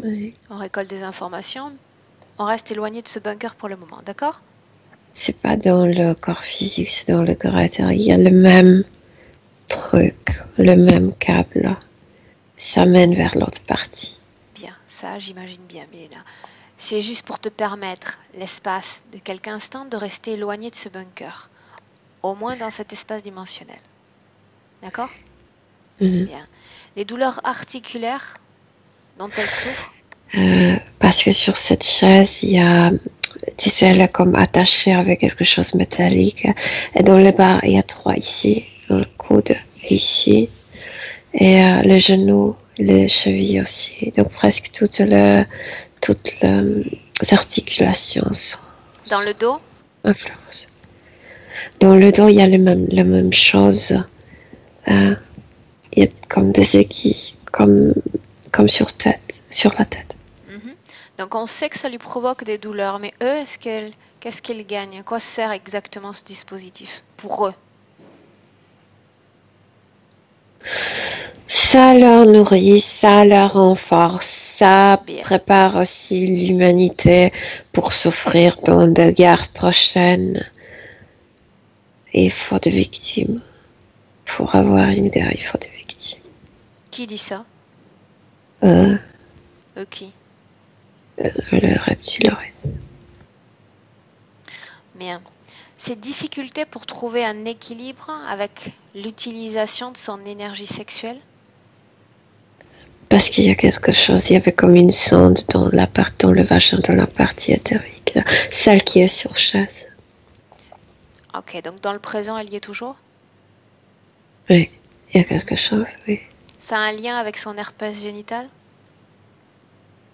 Speaker 3: Oui.
Speaker 1: On récolte des informations. On reste éloigné de ce bunker pour le moment, d'accord?
Speaker 3: C'est pas dans le corps physique, c'est dans le corps intérieur. Il y a le même truc, le même câble. Ça mène vers l'autre partie.
Speaker 1: Bien, ça j'imagine bien, Milena. C'est juste pour te permettre, l'espace de quelques instants, de rester éloigné de ce bunker. Au moins dans cet espace dimensionnel. D'accord? Bien. Les douleurs articulaires dont elle souffre?
Speaker 3: Parce que sur cette chaise, il y a, tu sais, elle est comme attachée avec quelque chose métallique. Et dans le bas, il y a 3 ici, dans le coude, ici. Et les genoux, les chevilles aussi. Donc presque toutes les articulations sont...
Speaker 1: Dans le dos?
Speaker 3: Influence. Dans le dos, il y a la même chose. Il y a comme des aiguilles, comme sur la tête.
Speaker 1: Donc on sait que ça lui provoque des douleurs, mais eux, qu'est-ce qu'ils gagnent? À quoi sert exactement ce dispositif pour eux?
Speaker 3: Ça leur nourrit, ça leur renforce, ça prépare aussi l'humanité pour souffrir dans des guerres prochaines. Et il faut des victimes. Pour avoir une guerre, il faut des victimes.
Speaker 1: Qui dit ça? Qui?
Speaker 3: Le reptiloïde.
Speaker 1: Bien. Ces difficultés pour trouver un équilibre avec l'utilisation de son énergie sexuelle?
Speaker 3: Parce qu'il y a quelque chose, il y avait comme une sonde dans le vagin, dans la partie éthérique, celle qui est sur chaise.
Speaker 1: Ok, donc dans le présent, elle y est toujours?
Speaker 3: Oui, il y a quelque chose, oui.
Speaker 1: Ça a un lien avec son herpès génital?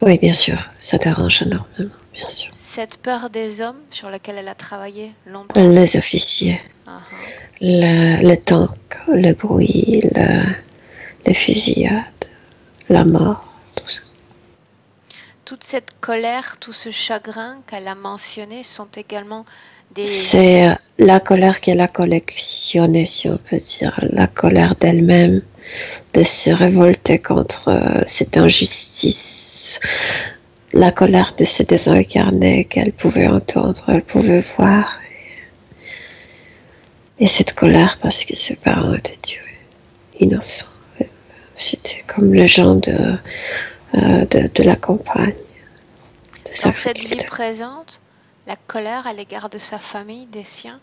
Speaker 3: Oui, bien sûr, ça dérange énormément, bien sûr.
Speaker 1: Cette peur des hommes sur laquelle elle a travaillé longtemps?
Speaker 3: Les officiers, le tank, le bruit, les fusillades, la mort, tout ça.
Speaker 1: Toute cette colère, tout ce chagrin qu'elle a mentionné sont également des...
Speaker 3: C'est la colère qu'elle a collectionnée, si on peut dire, la colère d'elle-même, de se révolter contre cette injustice, la colère de se désincarner qu'elle pouvait entendre, elle pouvait voir. Et cette colère parce que ses parents étaient tués, innocents. C'était comme les gens de la campagne.
Speaker 1: Dans cette vie présente, la colère à l'égard de sa famille, des siens?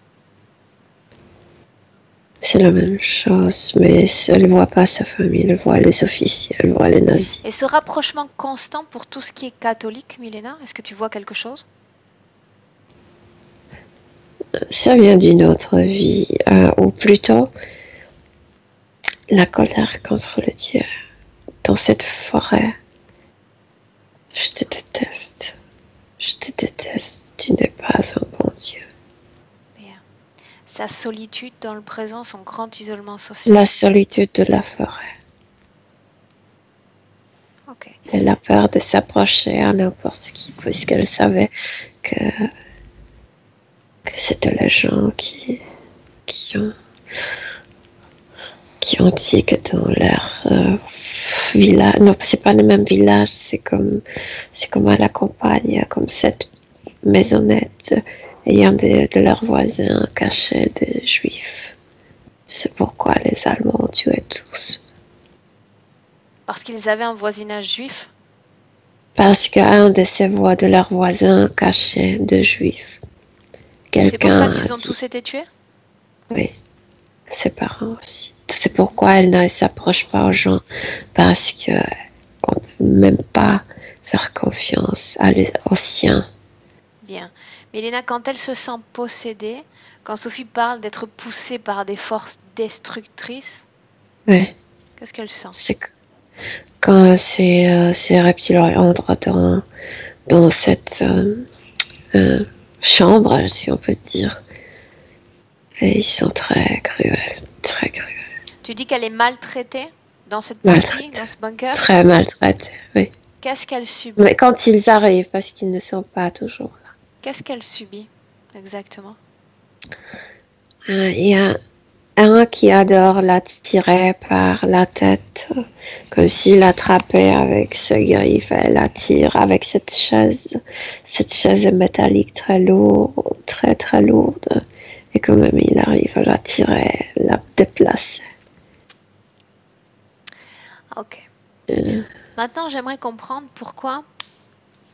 Speaker 3: C'est la même chose, mais elle ne voit pas sa famille, elle voit les officiers, elle voit les nazis.
Speaker 1: Et ce rapprochement constant pour tout ce qui est catholique, Milena, est-ce que tu vois quelque chose?
Speaker 3: Ça vient d'une autre vie, ou plutôt la colère contre le Dieu. Dans cette forêt, je te déteste, tu n'es pas un bon Dieu.
Speaker 1: Bien. Sa solitude dans le présent, son grand isolement social.
Speaker 3: La solitude de la forêt.
Speaker 1: Ok.
Speaker 3: Elle a peur de s'approcher à n'importe qui, puisqu'elle savait que c'était les gens qui ont dit que dans leur village, non, c'est pas le même village, c'est comme à la campagne, comme cette maisonnette, ayant de leurs voisins cachés des juifs. C'est pourquoi les Allemands ont tué tous.
Speaker 1: Parce qu'ils avaient un voisinage juif?
Speaker 3: Parce qu'un de leurs voisins cachait des juifs.
Speaker 1: C'est pour ça qu'ils ont tous été tués?
Speaker 3: Oui, ses parents aussi. C'est pourquoi elle ne s'approche pas aux gens, parce qu'on ne peut même pas faire confiance aux siens.
Speaker 1: Bien. Milena, quand elle se sent possédée, quand Sophie parle d'être poussée par des forces destructrices,
Speaker 3: oui.
Speaker 1: Qu'est-ce qu'elle sent?
Speaker 3: C'est quand ces reptiles entrent dans cette chambre, si on peut dire, et ils sont très cruels, très cruels.
Speaker 1: Tu dis qu'elle est maltraitée dans cette partie, dans ce bunker?
Speaker 3: Très maltraitée, oui.
Speaker 1: Qu'est-ce qu'elle subit?
Speaker 3: Mais quand ils arrivent, parce qu'ils ne sont pas toujours là.
Speaker 1: Qu'est-ce qu'elle subit exactement?
Speaker 3: Il y a un qui adore la tirer par la tête, comme s'il l'attrapait avec ses griffes. Elle la tire avec cette chaise métallique très lourde, très très lourde. Et quand même il arrive à la tirer, la déplacer.
Speaker 1: Ok. Maintenant, j'aimerais comprendre pourquoi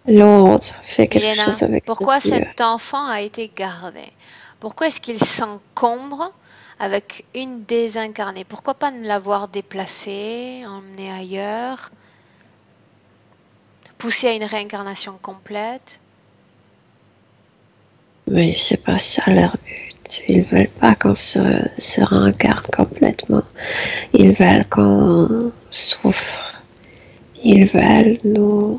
Speaker 3: l'autre fait quelque chose avec
Speaker 1: pourquoi cet enfant a été gardé. Pourquoi est-ce qu'il s'encombre avec une désincarnée? Pourquoi pas ne l'avoir déplacée, emmenée ailleurs, poussée à une réincarnation complète?
Speaker 3: Mais c'est pas ça leur but. Ils veulent pas qu'on se réincarne complètement. Ils veulent qu'on souffre. Ils veulent nous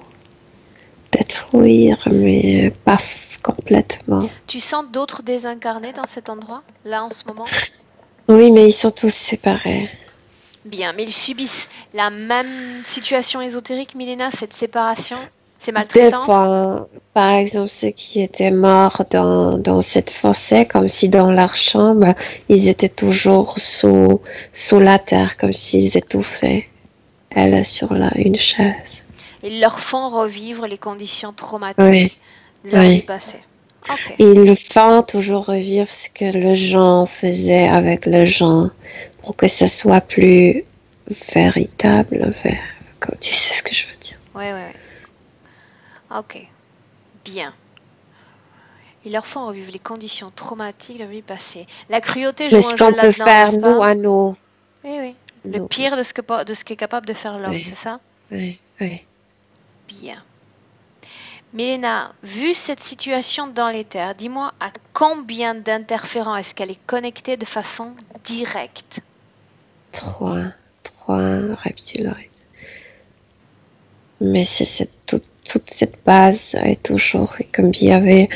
Speaker 3: détruire, mais pas complètement.
Speaker 1: Tu sens d'autres désincarnés dans cet endroit, là en ce moment?
Speaker 3: Oui, mais ils sont tous séparés.
Speaker 1: Bien, mais ils subissent la même situation ésotérique, Milena, cette séparation, ces maltraitances?
Speaker 3: Par exemple, ceux qui étaient morts dans cette fossée, comme si dans leur chambre, ils étaient toujours sous la terre, comme s'ils étouffaient. elle est sur une chaise.
Speaker 1: Ils leur font revivre les conditions traumatiques de leur vie passée. Okay.
Speaker 3: Ils le font toujours revivre ce que les gens faisaient avec les gens pour que ça soit plus véritable. Tu sais ce que je veux dire.
Speaker 1: Oui. Ok. Bien. Ils leur font revivre les conditions traumatiques de leur vie passée. La cruauté joue un jeu là-dedans, n'est-ce pas?
Speaker 3: Nous à nous.
Speaker 1: Oui. Le pire de ce qu'est capable de faire l'homme, c'est ça?
Speaker 3: Oui.
Speaker 1: Bien. Milena, vu cette situation dans les terres, dis-moi à combien d'interférents est-ce qu'elle est connectée de façon directe?
Speaker 3: 3 reptiloïdes. Mais c'est toute cette base est toujours comme il y avait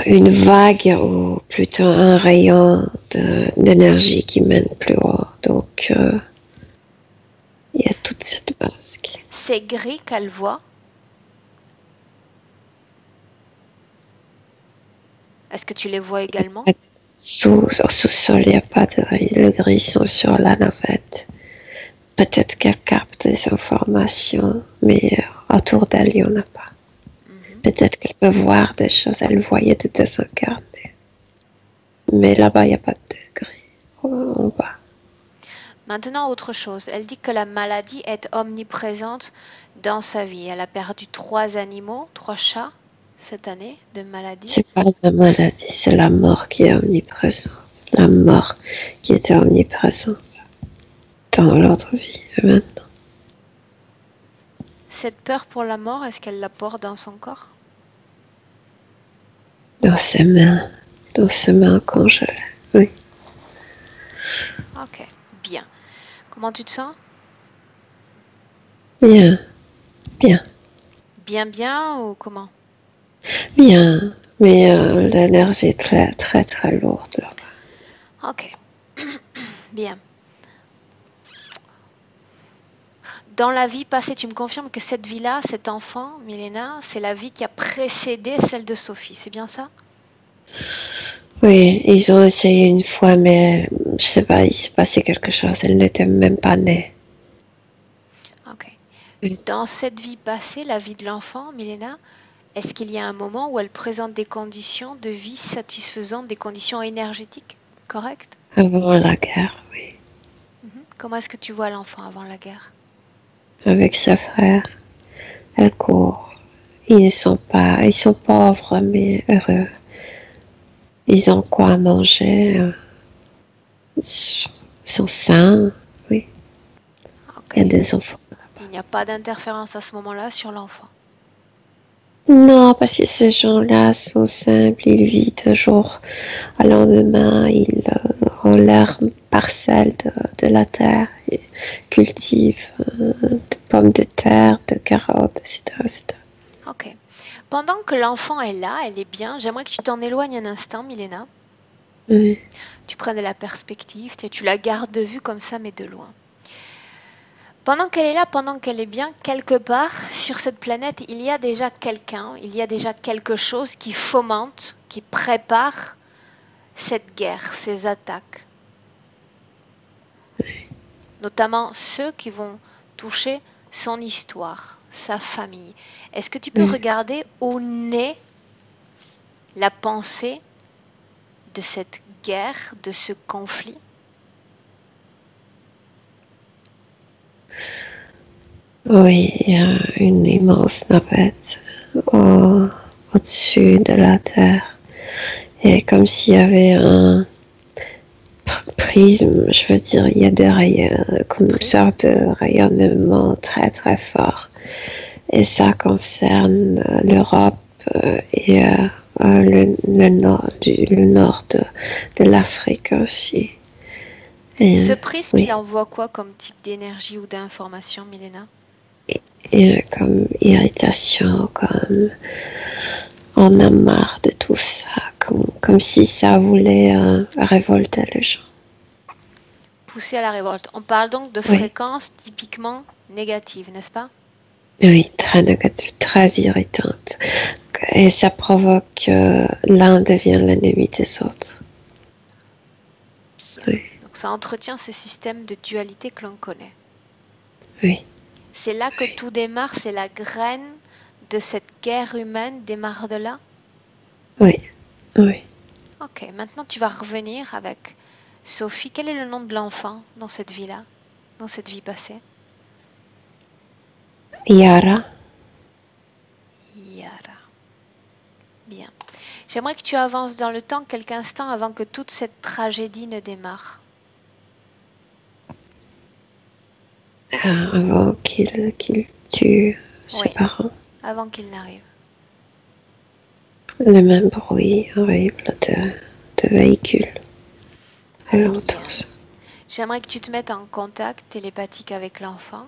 Speaker 3: une vague ou plutôt un rayon d'énergie qui mène plus haut. Donc, il y a toute cette base.
Speaker 1: C'est gris qu'elle voit? Est-ce que tu les vois également?
Speaker 3: Sous-sol, il n'y a pas de gris. Les gris sont sur la navette. Peut-être qu'elle capte des informations, mais autour d'elle, il n'y en a pas. Peut-être qu'elle peut voir des choses. Elle voyait des désincarnés. Mais là-bas, il n'y a pas de gris. On va.
Speaker 1: Maintenant, autre chose. Elle dit que la maladie est omniprésente dans sa vie. Elle a perdu 3 animaux, 3 chats cette année de maladie.
Speaker 3: C'est pas la maladie, c'est la mort qui est omniprésente. La mort qui était omniprésente dans l'autre vie maintenant.
Speaker 1: Cette peur pour la mort, est-ce qu'elle la porte dans son corps?
Speaker 3: Dans ses mains congelées, oui.
Speaker 1: Ok, bien. Comment tu te sens?
Speaker 3: Bien.
Speaker 1: Bien ou comment?
Speaker 3: Bien, mais l'énergie est très lourde là-bas.
Speaker 1: Ok, bien. Dans la vie passée, tu me confirmes que cette vie-là, cet enfant, Milena, c'est la vie qui a précédé celle de Sophie, c'est bien ça?
Speaker 3: Oui, ils ont essayé une fois, mais je sais pas, il s'est passé quelque chose, elle n'était même pas née.
Speaker 1: Ok. Dans cette vie passée, la vie de l'enfant, Milena, est-ce qu'il y a un moment où elle présente des conditions de vie satisfaisantes, des conditions énergétiques correctes?
Speaker 3: Avant la guerre, oui.
Speaker 1: Comment est-ce que tu vois l'enfant avant la guerre?
Speaker 3: Avec ses frères, elle court. Ils sont pauvres mais heureux. Ils ont quoi manger. Ils sont sains, oui.
Speaker 1: Okay.
Speaker 3: Il y a des enfants.
Speaker 1: Il n'y a pas d'interférence à ce moment-là sur l'enfant?
Speaker 3: Non, parce que ces gens-là sont simples, ils vivent toujours au lendemain, ils ont leur parcelle de la terre, ils cultivent des pommes de terre, des carottes, etc.
Speaker 1: Ok. Pendant que l'enfant est là, elle est bien, j'aimerais que tu t'en éloignes un instant, Milena.
Speaker 3: Oui.
Speaker 1: Tu prennes de la perspective, tu la gardes de vue comme ça, mais de loin. Pendant qu'elle est là, pendant qu'elle est bien, quelque part sur cette planète, il y a déjà quelqu'un, il y a déjà quelque chose qui fomente, qui prépare cette guerre, ces attaques. Notamment ceux qui vont toucher son histoire, sa famille. Est-ce que tu peux regarder où naît la pensée de cette guerre, de ce conflit?
Speaker 3: Oui, il y a une immense navette au-dessus de la terre. Et comme s'il y avait un prisme, je veux dire, il y a des rayons, comme une sorte de rayonnement très fort. Et ça concerne l'Europe et le nord de l'Afrique aussi.
Speaker 1: Et ce prisme, il envoie quoi comme type d'énergie ou d'information, Milena?
Speaker 3: Et comme irritation, comme on a marre de tout ça, comme si ça voulait révolter les gens.
Speaker 1: Pousser à la révolte. On parle donc de fréquences typiquement négatives, n'est-ce pas?
Speaker 3: Oui, très négative, très irritante. Et ça provoque que l'un devienne l'ennemi des autres.
Speaker 1: Oui. Donc ça entretient ce système de dualité que l'on connaît.
Speaker 3: Oui.
Speaker 1: C'est là que tout démarre, c'est la graine de cette guerre humaine démarre de là?
Speaker 3: Oui. Oui.
Speaker 1: Ok, maintenant tu vas revenir avec Sophie. Quel est le nom de l'enfant dans cette vie-là, dans cette vie passée?
Speaker 3: Yara.
Speaker 1: Yara. Bien. J'aimerais que tu avances dans le temps quelques instants avant que toute cette tragédie ne démarre.
Speaker 3: Avant qu'il tue ses parents.
Speaker 1: Avant qu'il n'arrive.
Speaker 3: Le même bruit horrible de véhicules alentour.
Speaker 1: J'aimerais que tu te mettes en contact télépathique avec l'enfant.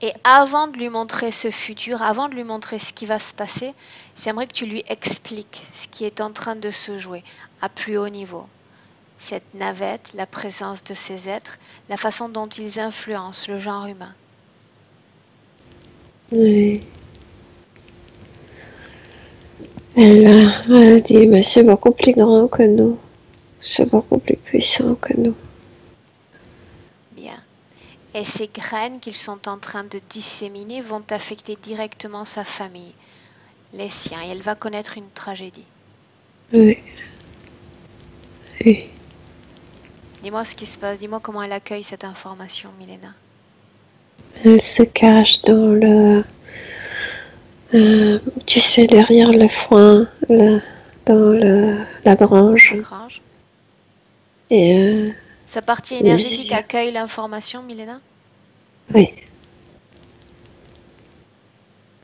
Speaker 1: Et avant de lui montrer ce futur, avant de lui montrer ce qui va se passer, j'aimerais que tu lui expliques ce qui est en train de se jouer à plus haut niveau. Cette navette, la présence de ces êtres, la façon dont ils influencent le genre humain.
Speaker 3: Oui. Elle dit, mais c'est beaucoup plus grand que nous. C'est beaucoup plus puissant que nous.
Speaker 1: Bien. Et ces graines qu'ils sont en train de disséminer vont affecter directement sa famille, les siens, et elle va connaître une tragédie.
Speaker 3: Oui. Oui.
Speaker 1: Dis-moi ce qui se passe, dis-moi comment elle accueille cette information, Milena.
Speaker 3: Elle se cache dans le... tu sais, derrière le foin, dans la grange.
Speaker 1: La grange.
Speaker 3: Et
Speaker 1: sa partie énergétique accueille l'information, Milena?
Speaker 3: Oui.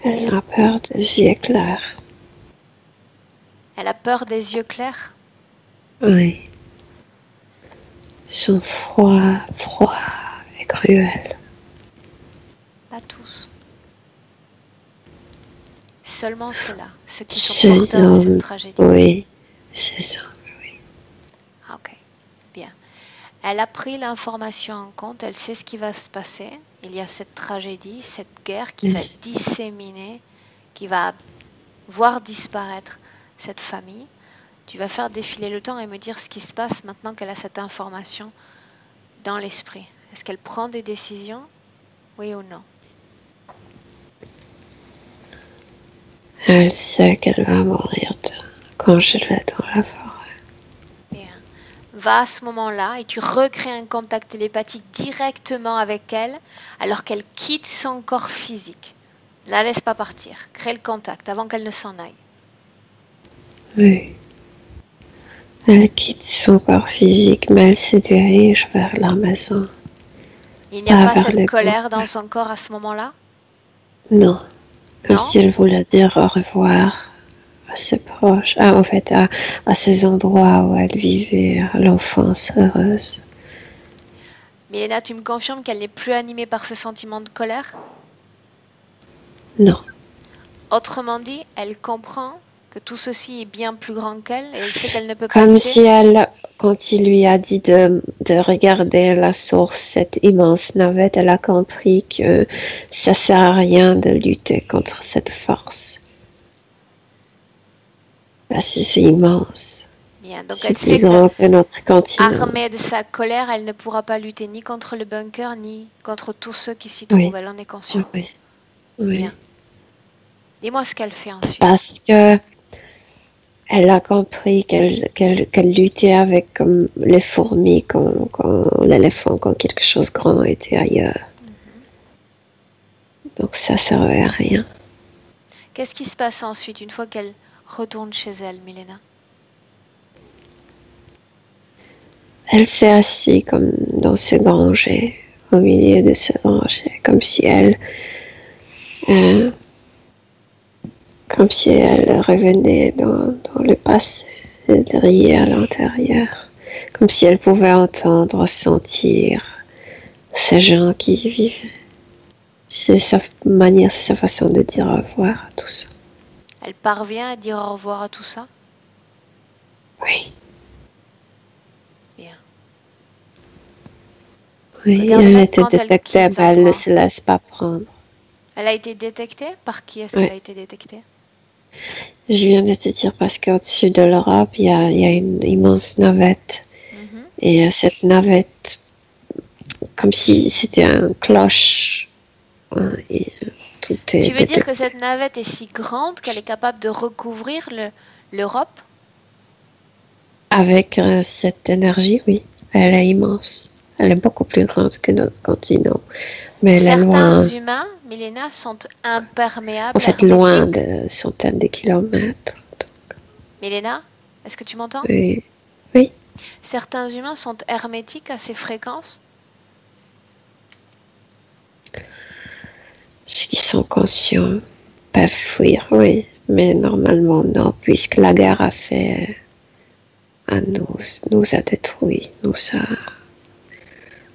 Speaker 3: Elle a peur des yeux clairs.
Speaker 1: Elle a peur des yeux clairs?
Speaker 3: Oui. Ils sont froids et cruels.
Speaker 1: Pas tous. Seulement ceux-là, ceux qui sont porteurs de cette tragédie.
Speaker 3: Oui, c'est ça, oui.
Speaker 1: Ok, bien. Elle a pris l'information en compte, elle sait ce qui va se passer. Il y a cette tragédie, cette guerre qui va disséminer, qui va voir disparaître cette famille. Tu vas faire défiler le temps et me dire ce qui se passe maintenant qu'elle a cette information dans l'esprit. Est-ce qu'elle prend des décisions? Oui ou non?
Speaker 3: Elle sait qu'elle va mourir congelée dans la forêt.
Speaker 1: Bien. Va à ce moment-là et tu recrées un contact télépathique directement avec elle alors qu'elle quitte son corps physique. La laisse pas partir. Crée le contact avant qu'elle ne s'en aille.
Speaker 3: Oui. Elle quitte son corps physique, mais elle se dirige vers la maison.
Speaker 1: Il n'y a pas cette colère dans son corps à ce moment-là?
Speaker 3: Non. Comme si elle voulait dire au revoir à ses proches, en fait à ces endroits où elle vivait l'enfance heureuse.
Speaker 1: Milena, tu me confirmes qu'elle n'est plus animée par ce sentiment de colère?
Speaker 3: Non.
Speaker 1: Autrement dit, elle comprend que tout ceci est bien plus grand qu'elle et elle sait qu'elle ne peut pas
Speaker 3: Comme
Speaker 1: lutter.
Speaker 3: si elle, quand il lui a dit de regarder la source, cette immense navette, elle a compris que ça sert à rien de lutter contre cette force. Parce que c'est immense.
Speaker 1: Bien, donc elle sait que armée de sa colère, elle ne pourra pas lutter ni contre le bunker, ni contre tous ceux qui s'y trouvent. Elle en est consciente.
Speaker 3: Oui. Oui.
Speaker 1: Bien. Dis-moi ce qu'elle fait ensuite.
Speaker 3: Parce que elle a compris qu'elle luttait avec comme les fourmis quand l'éléphant, quand quelque chose de grand était ailleurs. Donc ça servait à rien.
Speaker 1: Qu'est-ce qui se passe ensuite une fois qu'elle retourne chez elle, Milena?
Speaker 3: Elle s'est assise comme dans ce granger, au milieu de ce granger, comme si elle revenait dans le passé, elle riait à l'intérieur, comme si elle pouvait entendre, sentir ces gens qui y vivaient. C'est sa manière, c'est sa façon de dire au revoir à tout ça.
Speaker 1: Elle parvient à dire au revoir à tout ça?
Speaker 3: Oui.
Speaker 1: Bien.
Speaker 3: Oui, elle a été détectée, mais elle ne se laisse pas prendre.
Speaker 1: Elle a été détectée? Par qui est-ce qu'elle a été détectée?
Speaker 3: Je viens de te dire parce qu'au-dessus de l'Europe, il y a une immense navette. Et cette navette, comme si c'était une cloche Et tout est
Speaker 1: Tu veux dire que cette navette est si grande qu'elle est capable de recouvrir l'Europe?
Speaker 3: Avec cette énergie, oui. Elle est immense. Elle est beaucoup plus grande que notre continent. Mais elle est
Speaker 1: Certains
Speaker 3: loin.
Speaker 1: humains, Milena, sont imperméables,
Speaker 3: En fait,
Speaker 1: hermétiques.
Speaker 3: loin de centaines de kilomètres.
Speaker 1: Milena, est-ce que tu m'entends?
Speaker 3: Oui. Oui.
Speaker 1: Certains humains sont hermétiques à ces fréquences?
Speaker 3: Ceux qui sont conscients peuvent fuir, oui. Mais normalement, non, puisque la guerre a fait... nous a détruits, nous a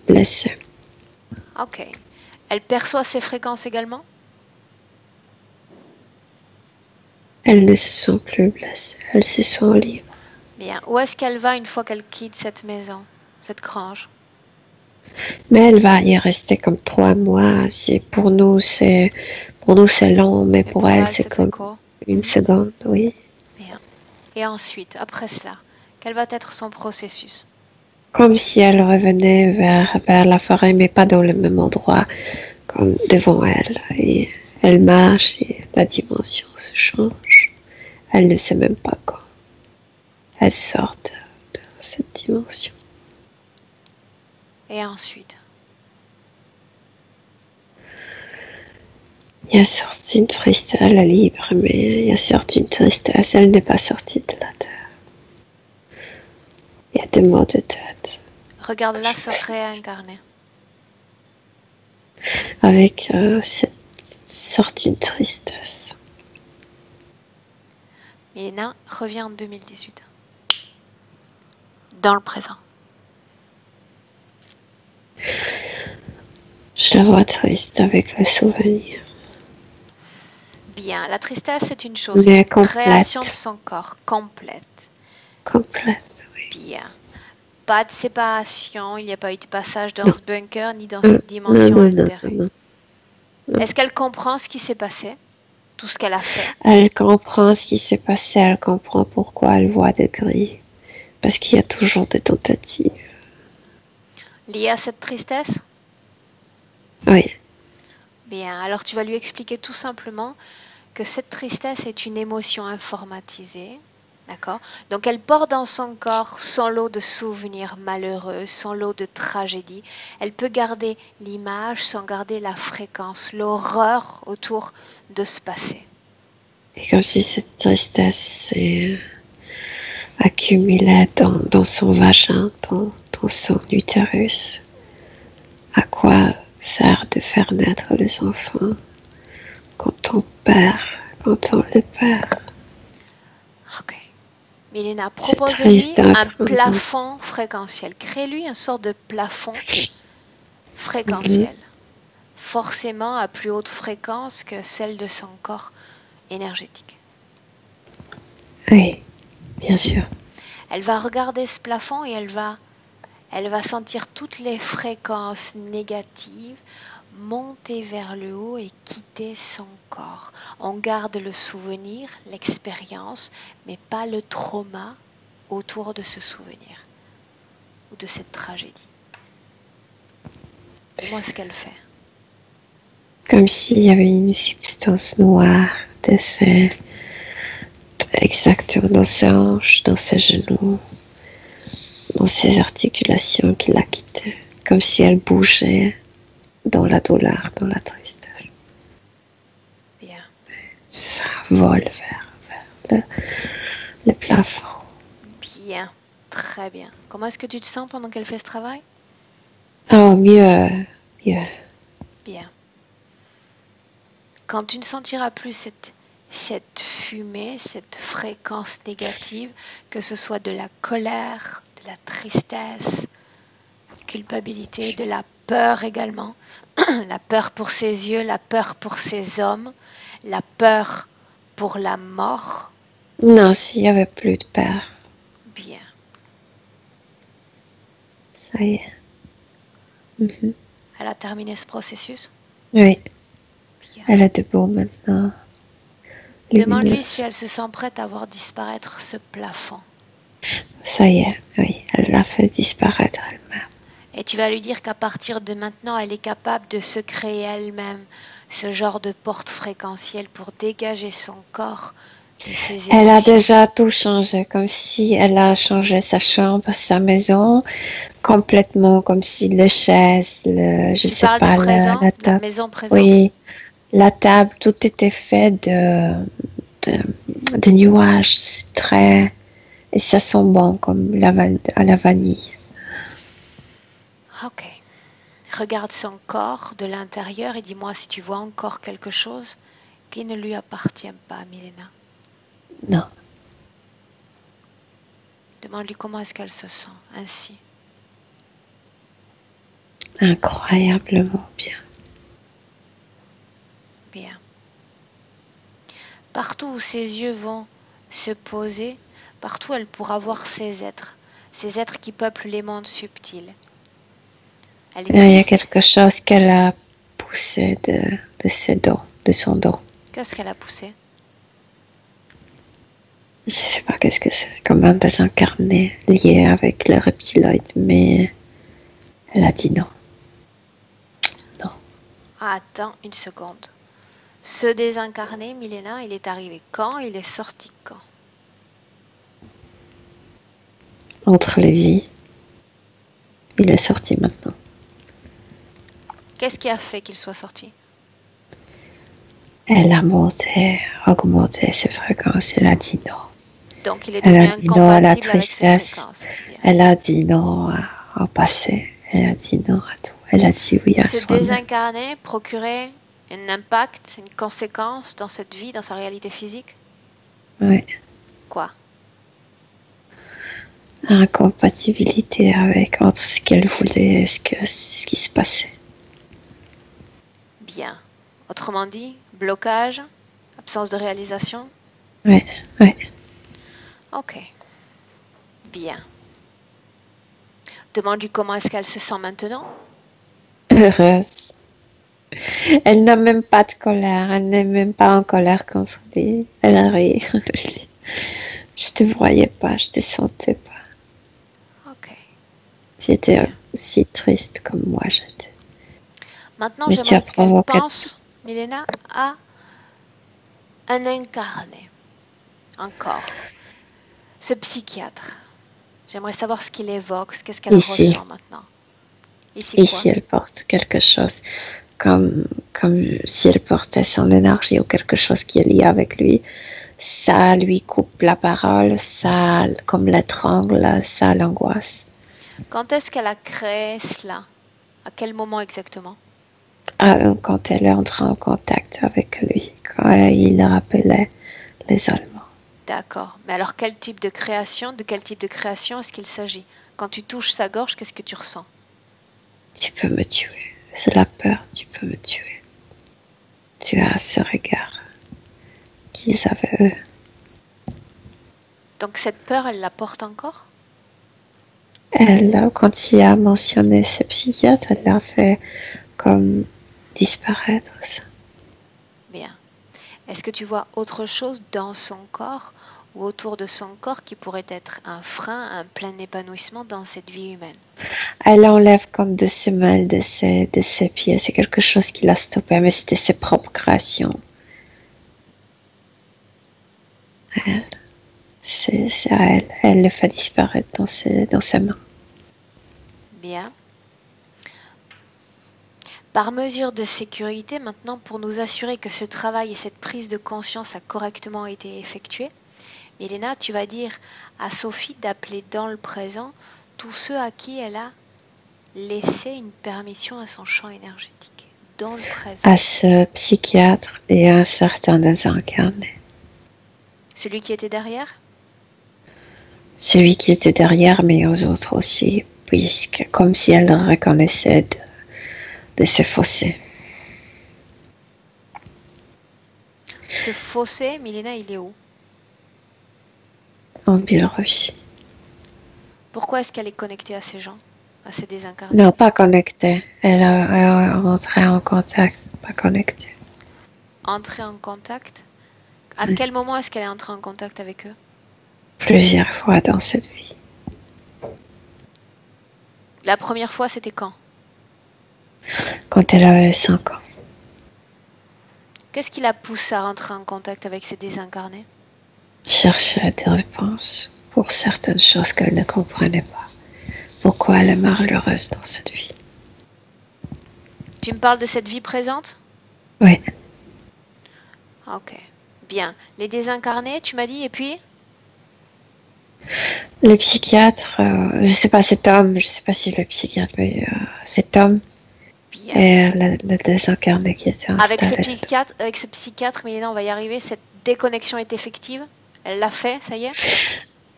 Speaker 3: blessés.
Speaker 1: Ok. Elle perçoit ces fréquences également?
Speaker 3: Elles ne se sont plus blessées, elles se sont libres.
Speaker 1: Bien. Où est-ce qu'elle va une fois qu'elle quitte cette maison, cette grange?
Speaker 3: Mais elle va y rester comme 3 mois. Pour nous c'est long, mais pour elle c'est comme une seconde, oui.
Speaker 1: Bien. Et ensuite, après cela, quel va être son processus?
Speaker 3: Comme si elle revenait vers la forêt, mais pas dans le même endroit, comme devant elle. Et elle marche et la dimension se change. Elle ne sait même pas quand. Elle sort de cette dimension.
Speaker 1: Et ensuite?
Speaker 3: Il y a sorti une tristesse, elle est libre, mais il y a sorti une tristesse, elle n'est pas sortie de la terre. Il y a des maux de tête.
Speaker 1: Regarde-la se réincarner.
Speaker 3: Avec cette sorte de tristesse.
Speaker 1: Milena revient en 2018. Dans le présent.
Speaker 3: Je la vois triste avec le souvenir.
Speaker 1: Bien, la tristesse c'est une chose, c'est une création de son corps, complète.
Speaker 3: Complète, oui.
Speaker 1: Bien. Pas de séparation, il n'y a pas eu de passage dans ce bunker ni dans cette dimension altérée. Est-ce qu'elle comprend ce qui s'est passé? Tout ce qu'elle a fait?
Speaker 3: Elle comprend ce qui s'est passé, elle comprend pourquoi elle voit des grilles. Parce qu'il y a toujours des tentatives.
Speaker 1: Liées à cette tristesse?
Speaker 3: Oui.
Speaker 1: Bien, alors tu vas lui expliquer tout simplement que cette tristesse est une émotion informatisée. D'accord? Donc elle porte dans son corps son lot de souvenirs malheureux, son lot de tragédies. Elle peut garder l'image sans garder la fréquence, l'horreur autour de ce passé.
Speaker 3: Et comme si cette tristesse s'est accumulée dans son vagin, dans son utérus. À quoi sert de faire naître les enfants quand on les perd?
Speaker 1: Ok. Milena, propose-lui un plafond fréquentiel. Crée-lui une sorte de plafond fréquentiel. Forcément à plus haute fréquence que celle de son corps énergétique.
Speaker 3: Oui, bien sûr.
Speaker 1: Elle va regarder ce plafond et elle va sentir toutes les fréquences négatives monter vers le haut et quitter son corps. On garde le souvenir, l'expérience, mais pas le trauma autour de ce souvenir ou de cette tragédie. Dis-moi ce qu'elle fait.
Speaker 3: Comme s'il y avait une substance noire exactement dans ses hanches, dans ses genoux, dans ses articulations qui la quittaient, comme si elle bougeait dans la douleur, dans la tristesse.
Speaker 1: Bien.
Speaker 3: Ça vole vers le plafond.
Speaker 1: Bien, très bien. Comment est-ce que tu te sens pendant qu'elle fait ce travail?
Speaker 3: Oh, mieux.
Speaker 1: Bien. Quand tu ne sentiras plus cette fumée, cette fréquence négative, que ce soit de la colère, de la tristesse, culpabilité, de la peur également, la peur pour ses yeux, la peur pour ses hommes, la peur pour la mort.
Speaker 3: Non, s'il n'y avait plus de peur.
Speaker 1: Bien.
Speaker 3: Ça y est.
Speaker 1: Elle a terminé ce processus?
Speaker 3: Oui.
Speaker 1: Bien.
Speaker 3: Elle est debout maintenant.
Speaker 1: Demande-lui si elle se sent prête à voir disparaître ce plafond.
Speaker 3: Ça y est, oui, elle l'a fait disparaître elle-même.
Speaker 1: Et tu vas lui dire qu'à partir de maintenant, elle est capable de se créer elle-même ce genre de porte fréquentielle pour dégager son corps de ses émotions.
Speaker 3: Elle a déjà tout changé, comme si elle a changé sa chambre, sa maison, complètement, comme si les chaises, je sais pas, la table.
Speaker 1: La maison présente.
Speaker 3: Oui, la table, tout était fait de nuages, c'est très... Et ça sent bon, comme à la vanille.
Speaker 1: Ok. Regarde son corps de l'intérieur et dis-moi si tu vois encore quelque chose qui ne lui appartient pas, Milena.
Speaker 3: Non.
Speaker 1: Demande-lui comment est-ce qu'elle se sent ainsi.
Speaker 3: Incroyablement bien.
Speaker 1: Bien. Partout où ses yeux vont se poser, partout elle pourra voir ces êtres qui peuplent les mondes subtils.
Speaker 3: Il y a quelque chose qu'elle a poussé de ses dents, de son dos.
Speaker 1: Qu'est-ce qu'elle a poussé?
Speaker 3: Je sais pas qu'est-ce que c'est, comme un désincarné lié avec les reptiloïdes, mais elle a dit non. Non.
Speaker 1: Attends une seconde. Ce désincarné, Milena, il est arrivé quand? Il est sorti quand?
Speaker 3: Entre les vies. Il est sorti maintenant.
Speaker 1: Qu'est-ce qui a fait qu'il soit sorti?
Speaker 3: Elle a augmenté ses fréquences. Elle a dit non.
Speaker 1: Donc il est devenu incompatible avec ses fréquences. Bien.
Speaker 3: Elle a dit non au passé. Elle a dit non à tout. Elle a dit oui à soi-même.
Speaker 1: Ce désincarné procurait un impact, une conséquence dans cette vie, dans sa réalité physique?
Speaker 3: Oui.
Speaker 1: Quoi?
Speaker 3: Incompatibilité entre ce qu'elle voulait et ce qui se passait.
Speaker 1: Bien. Autrement dit, blocage, absence de réalisation?
Speaker 3: Oui, oui.
Speaker 1: Ok. Bien. Demande-lui comment est-ce qu'elle se sent maintenant?
Speaker 3: Heureuse. Elle n'a même pas de colère. Elle n'est même pas en colère contre lui. Elle a ri. Je te voyais pas, je te sentais pas.
Speaker 1: Ok.
Speaker 3: J'étais aussi triste comme moi j'étais.
Speaker 1: Maintenant, j'aimerais qu'elle pense, Milena, à un incarné. Encore. Ce psychiatre. J'aimerais savoir ce qu'il évoque, qu'est-ce qu'elle ressent maintenant.
Speaker 3: Ici, elle porte quelque chose comme si elle portait son énergie ou quelque chose qui est lié avec lui. Ça lui coupe la parole, ça comme l'étrangle, ça l'angoisse.
Speaker 1: Quand est-ce qu'elle a créé cela? À quel moment exactement?
Speaker 3: Quand elle est entrée en contact avec lui, quand il rappelait les Allemands.
Speaker 1: D'accord. Mais alors, de quel type de création est-ce qu'il s'agit? Quand tu touches sa gorge, qu'est-ce que tu ressens?
Speaker 3: Tu peux me tuer. C'est la peur, tu peux me tuer. Tu as ce regard qu'ils avaient eux.
Speaker 1: Donc cette peur, elle la porte encore?
Speaker 3: Quand il a mentionné ce psychiatre, elle l'a fait comme disparaître. Ça.
Speaker 1: Bien. Est-ce que tu vois autre chose dans son corps ou autour de son corps qui pourrait être un frein, un plein épanouissement dans cette vie humaine?
Speaker 3: Elle enlève comme des semelles de ses pieds. C'est quelque chose qui l'a stoppé, mais c'était ses propres créations. C'est à elle. Elle le fait disparaître dans sa main.
Speaker 1: Bien. Par mesure de sécurité, maintenant, pour nous assurer que ce travail et cette prise de conscience a correctement été effectué, Milena, tu vas dire à Sophie d'appeler dans le présent tous ceux à qui elle a laissé une permission à son champ énergétique. Dans le présent.
Speaker 3: À ce psychiatre et à un certain désincarné.
Speaker 1: Celui qui était derrière?
Speaker 3: Celui qui était derrière, mais aux autres aussi, puisque comme si elle reconnaissait de ce fossé.
Speaker 1: Ce fossé, Milena, il est où?
Speaker 3: En Biélorussie.
Speaker 1: Pourquoi est-ce qu'elle est connectée à ces gens, à ces désincarnés?
Speaker 3: Non, pas connectée. Elle est entrée en contact, pas connectée.
Speaker 1: Entrée en contact? À quel moment est-ce qu'elle est entrée en contact avec eux?
Speaker 3: Plusieurs fois dans cette vie.
Speaker 1: La première fois, c'était quand?
Speaker 3: Quand elle avait 5 ans.
Speaker 1: Qu'est-ce qui la pousse à rentrer en contact avec ces désincarnés?
Speaker 3: Cherchait des réponses pour certaines choses qu'elle ne comprenait pas. Pourquoi elle est malheureuse dans cette vie?
Speaker 1: Tu me parles de cette vie présente?
Speaker 3: Oui.
Speaker 1: Ok. Bien. Les désincarnés, tu m'as dit, et puis?
Speaker 3: Le psychiatre, je sais pas, cet homme, je sais pas si le psychiatre, mais cet homme
Speaker 1: Bien.
Speaker 3: et le désincarné qui était installé.
Speaker 1: Avec ce psychiatre, Mylène, on va y arriver. Cette déconnexion est effective? Elle l'a fait, ça y est?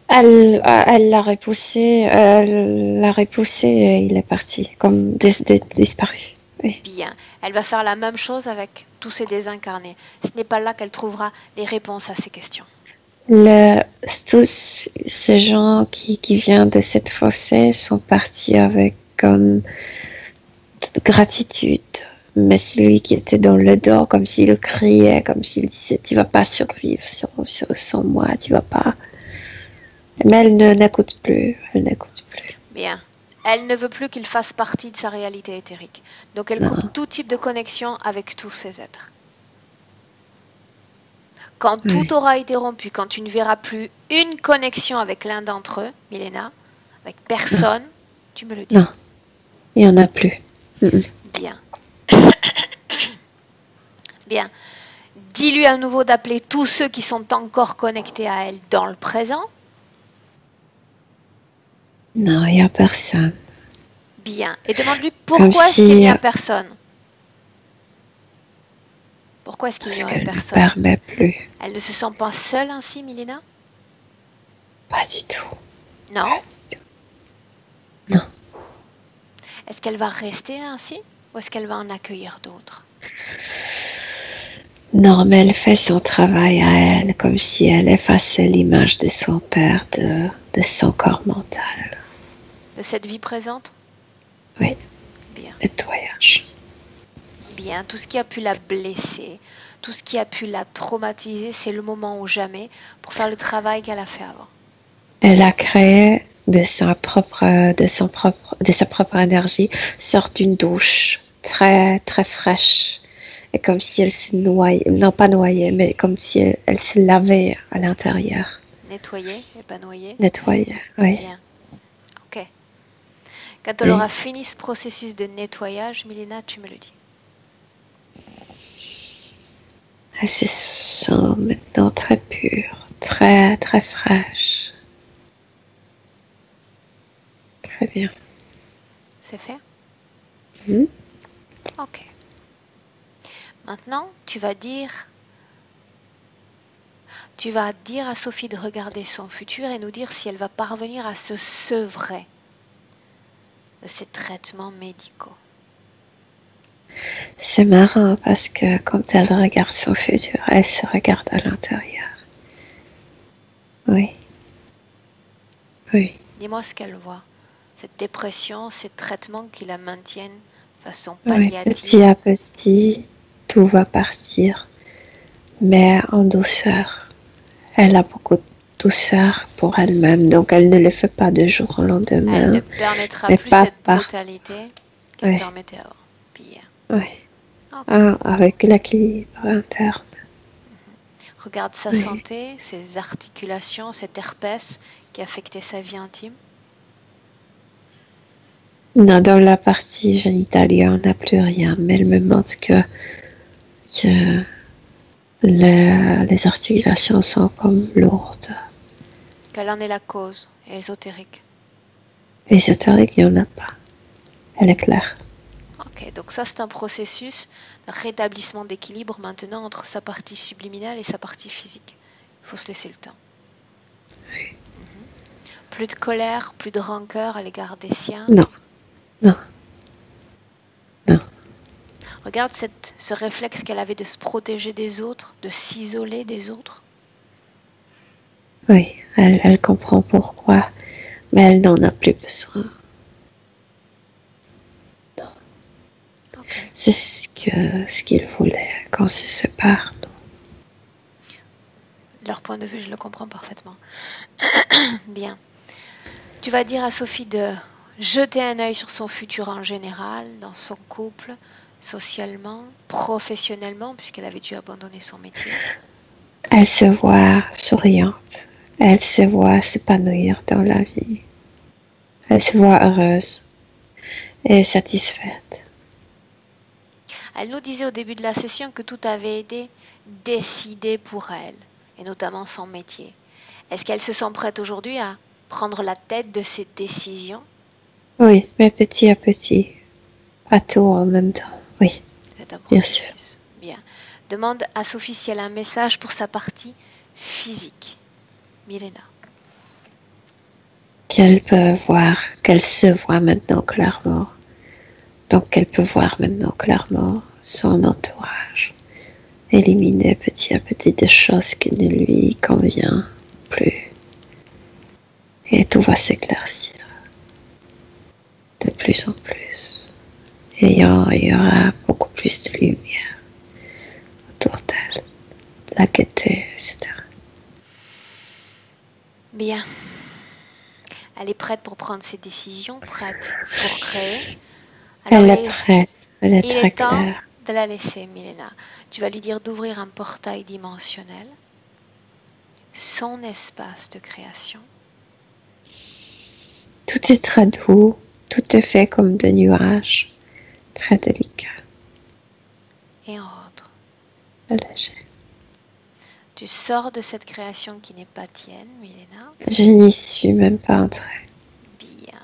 Speaker 3: Elle l'a repoussé, et il est parti, comme disparu. Oui.
Speaker 1: Bien. Elle va faire la même chose avec tous ces désincarnés. Ce n'est pas là qu'elle trouvera les réponses à ces questions.
Speaker 3: Tous ces gens qui viennent de cette fossée sont partis avec comme gratitude. Mais celui qui était dans le dos, comme s'il criait, comme s'il disait tu vas pas survivre sans moi, tu vas pas. Mais elle n'écoute plus. Elle n'écoute plus.
Speaker 1: Bien. Elle ne veut plus qu'il fasse partie de sa réalité éthérique. Donc elle coupe tout type de connexion avec tous ces êtres. Quand tout aura été rompu, quand tu ne verras plus une connexion avec l'un d'entre eux, Milena, avec personne, tu me le dis.
Speaker 3: Non, il n'y en a plus.
Speaker 1: Bien. Bien. Dis-lui à nouveau d'appeler tous ceux qui sont encore connectés à elle dans le présent.
Speaker 3: Non, il n'y a personne.
Speaker 1: Bien. Et demande-lui pourquoi est-ce qu'il n'y a personne. Pourquoi est-ce qu'il n'y aurait personne?
Speaker 3: Elle ne permet plus.
Speaker 1: Elle ne se sent pas seule ainsi, Milena?
Speaker 3: Pas du tout.
Speaker 1: Non?
Speaker 3: Pas du tout. Non.
Speaker 1: Est-ce qu'elle va rester ainsi ou est-ce qu'elle va en accueillir d'autres?
Speaker 3: Non, mais elle fait son travail à elle comme si elle effaçait l'image de son père, de son corps mental.
Speaker 1: De cette vie présente?
Speaker 3: Oui.
Speaker 1: Bien.
Speaker 3: Nettoyage.
Speaker 1: Bien, tout ce qui a pu la blesser, tout ce qui a pu la traumatiser, c'est le moment ou jamais pour faire le travail qu'elle a fait avant.
Speaker 3: Elle a créé de sa propre énergie, sorte d'une douche très très fraîche, et comme si elle se noyait, non pas noyée, mais comme si elle se lavait à l'intérieur.
Speaker 1: Nettoyer et pas noyer.
Speaker 3: Nettoyer, oui.
Speaker 1: Bien. Ok. Quand elle aura fini ce processus de nettoyage, Milena, tu me le dis.
Speaker 3: Elle se sent maintenant très pure, très très fraîche. Très bien.
Speaker 1: C'est fait? Ok. Maintenant, tu vas dire à Sophie de regarder son futur et nous dire si elle va parvenir à se sevrer de ces traitements médicaux.
Speaker 3: C'est marrant parce que quand elle regarde son futur, elle se regarde à l'intérieur. Oui. Oui.
Speaker 1: Dis-moi ce qu'elle voit. Cette dépression, ces traitements qui la maintiennent de façon palliative.
Speaker 3: Oui, petit à petit, tout va partir, mais en douceur. Elle a beaucoup de douceur pour elle-même, donc elle ne le fait pas de jour au lendemain.
Speaker 1: Elle ne permettra plus cette brutalité qu'elle permettait avant. Bien.
Speaker 3: Oui. Okay. Avec l'équilibre interne.
Speaker 1: Regarde sa santé, ses articulations, cet herpès qui affectait sa vie intime.
Speaker 3: Non, dans la partie génitalienne, on n'a plus rien, mais elle me montre que les articulations sont comme lourdes.
Speaker 1: Quelle en est la cause ésotérique?
Speaker 3: Ésotérique, il n'y en a pas. Elle est claire.
Speaker 1: Ok, donc ça c'est un processus de rétablissement d'équilibre maintenant entre sa partie subliminale et sa partie physique. Il faut se laisser le temps.
Speaker 3: Oui.
Speaker 1: Plus de colère, plus de rancœur à l'égard des siens.
Speaker 3: Non. Non. Non.
Speaker 1: Regarde ce réflexe qu'elle avait de se protéger des autres, de s'isoler des autres.
Speaker 3: Oui, elle comprend pourquoi, mais elle n'en a plus besoin. Non. Okay. C'est ce qu'ils voulaient quand ils se séparent.
Speaker 1: Leur point de vue, je le comprends parfaitement. Bien. Tu vas dire à Sophie de jeter un œil sur son futur en général, dans son couple, socialement, professionnellement, puisqu'elle avait dû abandonner son métier.
Speaker 3: Elle se voit souriante. Elle se voit s'épanouir dans la vie. Elle se voit heureuse et satisfaite.
Speaker 1: Elle nous disait au début de la session que tout avait été décidé pour elle, et notamment son métier. Est-ce qu'elle se sent prête aujourd'hui à prendre la tête de ses décisions?
Speaker 3: Oui, mais petit à petit. Pas tout en même temps, oui.
Speaker 1: C'est un processus. Bien. Demande à Sophie si elle a un message pour sa partie physique. Milena.
Speaker 3: Qu'elle peut voir, qu'elle se voit maintenant clairement. Donc qu'elle peut voir maintenant clairement son entourage. Éliminer petit à petit des choses qui ne lui conviennent plus. Et tout va s'éclaircir. De plus en plus. Et il y aura beaucoup plus de lumière autour d'elle, la gaieté, etc.
Speaker 1: Bien. Elle est prête pour prendre ses décisions, prête pour créer.
Speaker 3: Alors, elle est prête, elle est
Speaker 1: très
Speaker 3: claire. Il est
Speaker 1: temps de la laisser, Milena. Tu vas lui dire d'ouvrir un portail dimensionnel, son espace de création.
Speaker 3: Tout est très doux, tout est fait comme des nuages, très délicat.
Speaker 1: Et entre.
Speaker 3: Léger.
Speaker 1: Tu sors de cette création qui n'est pas tienne, Milena.
Speaker 3: Je n'y suis même pas entrée.
Speaker 1: Bien.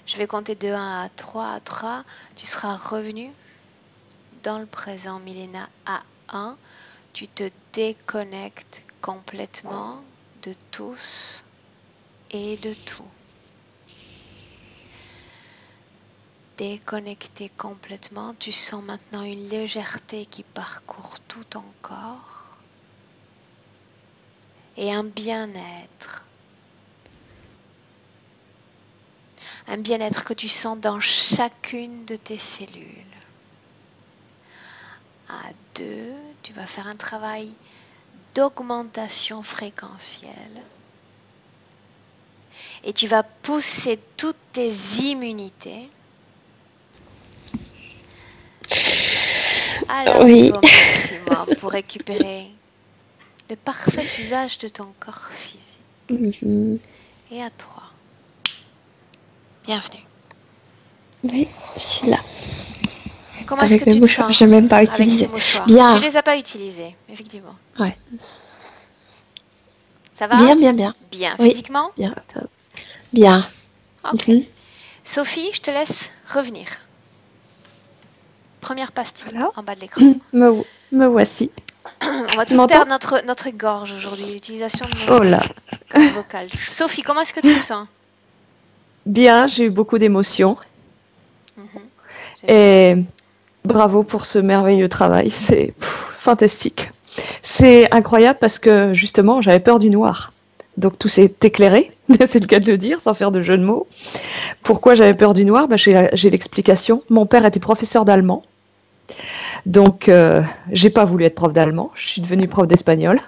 Speaker 1: Je vais compter de 1 à 3. À 3, tu seras revenu dans le présent, Milena. À 1, tu te déconnectes complètement de tous et de tout. Déconnecté complètement, tu sens maintenant une légèreté qui parcourt tout ton corps et un bien-être. Un bien-être que tu sens dans chacune de tes cellules. À 2, tu vas faire un travail d'augmentation fréquentielle. Et tu vas pousser toutes tes immunités à leur niveau maximum pour récupérer le parfait usage de ton corps physique. Et à 3. Bienvenue.
Speaker 3: Oui, je suis là.
Speaker 1: Comment est-ce que tu te sens
Speaker 3: je n'ai même pas utilisé.
Speaker 1: Avec tes mouchoirs?
Speaker 3: Bien.
Speaker 1: Tu ne les as pas utilisés, effectivement.
Speaker 3: Ouais.
Speaker 1: Ça va?
Speaker 3: Bien.
Speaker 1: Bien.
Speaker 3: Oui.
Speaker 1: Physiquement?
Speaker 3: Bien.
Speaker 1: Ok. Sophie, je te laisse revenir. Première pastille en bas de l'écran.
Speaker 2: Me voici.
Speaker 1: On va tous perdre notre gorge aujourd'hui, l'utilisation de nos vocales. Sophie, comment est-ce que tu te sens?
Speaker 2: Bien, j'ai eu beaucoup d'émotions. Et bravo pour ce merveilleux travail, c'est fantastique. C'est incroyable parce que justement, j'avais peur du noir. Donc tout s'est éclairé, c'est le cas de le dire, sans faire de jeu de mots. Pourquoi j'avais peur du noir? J'ai l'explication. Mon père était professeur d'allemand. Donc, j'ai pas voulu être prof d'allemand. Je suis devenue prof d'espagnol.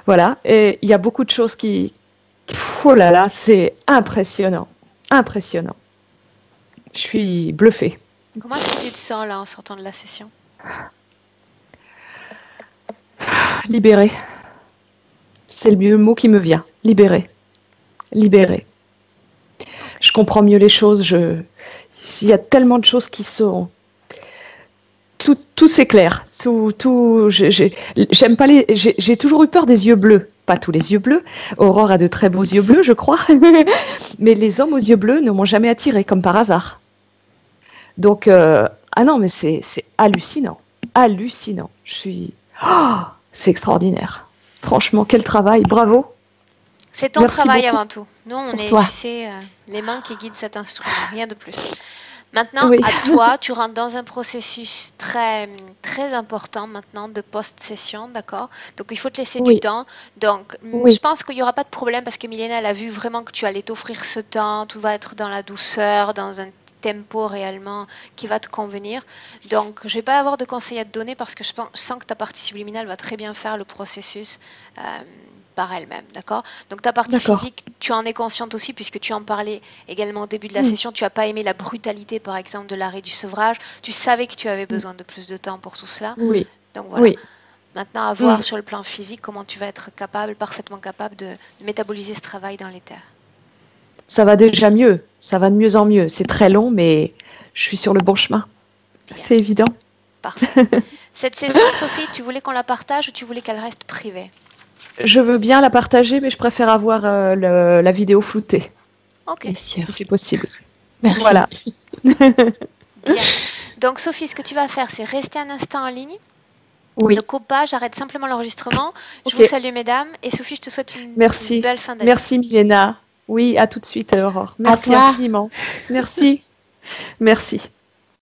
Speaker 2: Voilà. Et il y a beaucoup de choses qui... Oh là là, c'est impressionnant. Impressionnant. Je suis bluffée.
Speaker 1: Comment est-ce que tu te sens là en sortant de la session?
Speaker 2: Libérée. C'est le mot qui me vient. Libérée. Libérée. Je comprends mieux les choses. Il y a tellement de choses qui sont... Tout s'éclaire. J'aime pas j'ai toujours eu peur des yeux bleus. Pas tous les yeux bleus. Aurore a de très beaux yeux bleus, je crois. Mais les hommes aux yeux bleus ne m'ont jamais attirée, comme par hasard. Donc, ah non, mais c'est hallucinant. Hallucinant. C'est extraordinaire. Franchement, quel travail. Bravo.
Speaker 1: C'est ton travail avant tout. Nous, on est, tu sais, les mains qui guident cet instrument. Rien de plus. Maintenant, à toi, tu rentres dans un processus très, très important maintenant de post-session, d'accord? Donc, il faut te laisser du temps. Donc, je pense qu'il n'y aura pas de problème parce que Milena, elle a vu vraiment que tu allais t'offrir ce temps. Tout va être dans la douceur, dans un tempo réellement qui va te convenir. Donc, je vais pas avoir de conseils à te donner parce que je sens que ta partie subliminale va très bien faire le processus par elle-même, d'accord? Donc, ta partie physique, tu en es consciente aussi puisque tu en parlais également au début de la session. Tu n'as pas aimé la brutalité, par exemple, de l'arrêt du sevrage. Tu savais que tu avais besoin de plus de temps pour tout cela.
Speaker 2: Oui.
Speaker 1: Donc, voilà. Oui. Maintenant, à voir sur le plan physique comment tu vas être parfaitement capable de métaboliser ce travail dans l'éther.
Speaker 2: Ça va déjà mieux, ça va de mieux en mieux. C'est très long, mais je suis sur le bon chemin. C'est évident.
Speaker 1: Parfait. Cette session, Sophie, tu voulais qu'on la partage ou tu voulais qu'elle reste privée?
Speaker 2: Je veux bien la partager, mais je préfère avoir la vidéo floutée.
Speaker 1: Ok.
Speaker 2: Si c'est possible.
Speaker 3: Merci.
Speaker 2: Voilà.
Speaker 1: Bien. Donc, Sophie, ce que tu vas faire, c'est rester un instant en ligne.
Speaker 2: Oui.
Speaker 1: Ne coupe pas, j'arrête simplement l'enregistrement. Je vous salue, mesdames. Et Sophie, je te souhaite une belle fin d'année.
Speaker 2: Merci, Milena. Oui, à tout de suite, Aurore. Merci infiniment. Merci. Merci.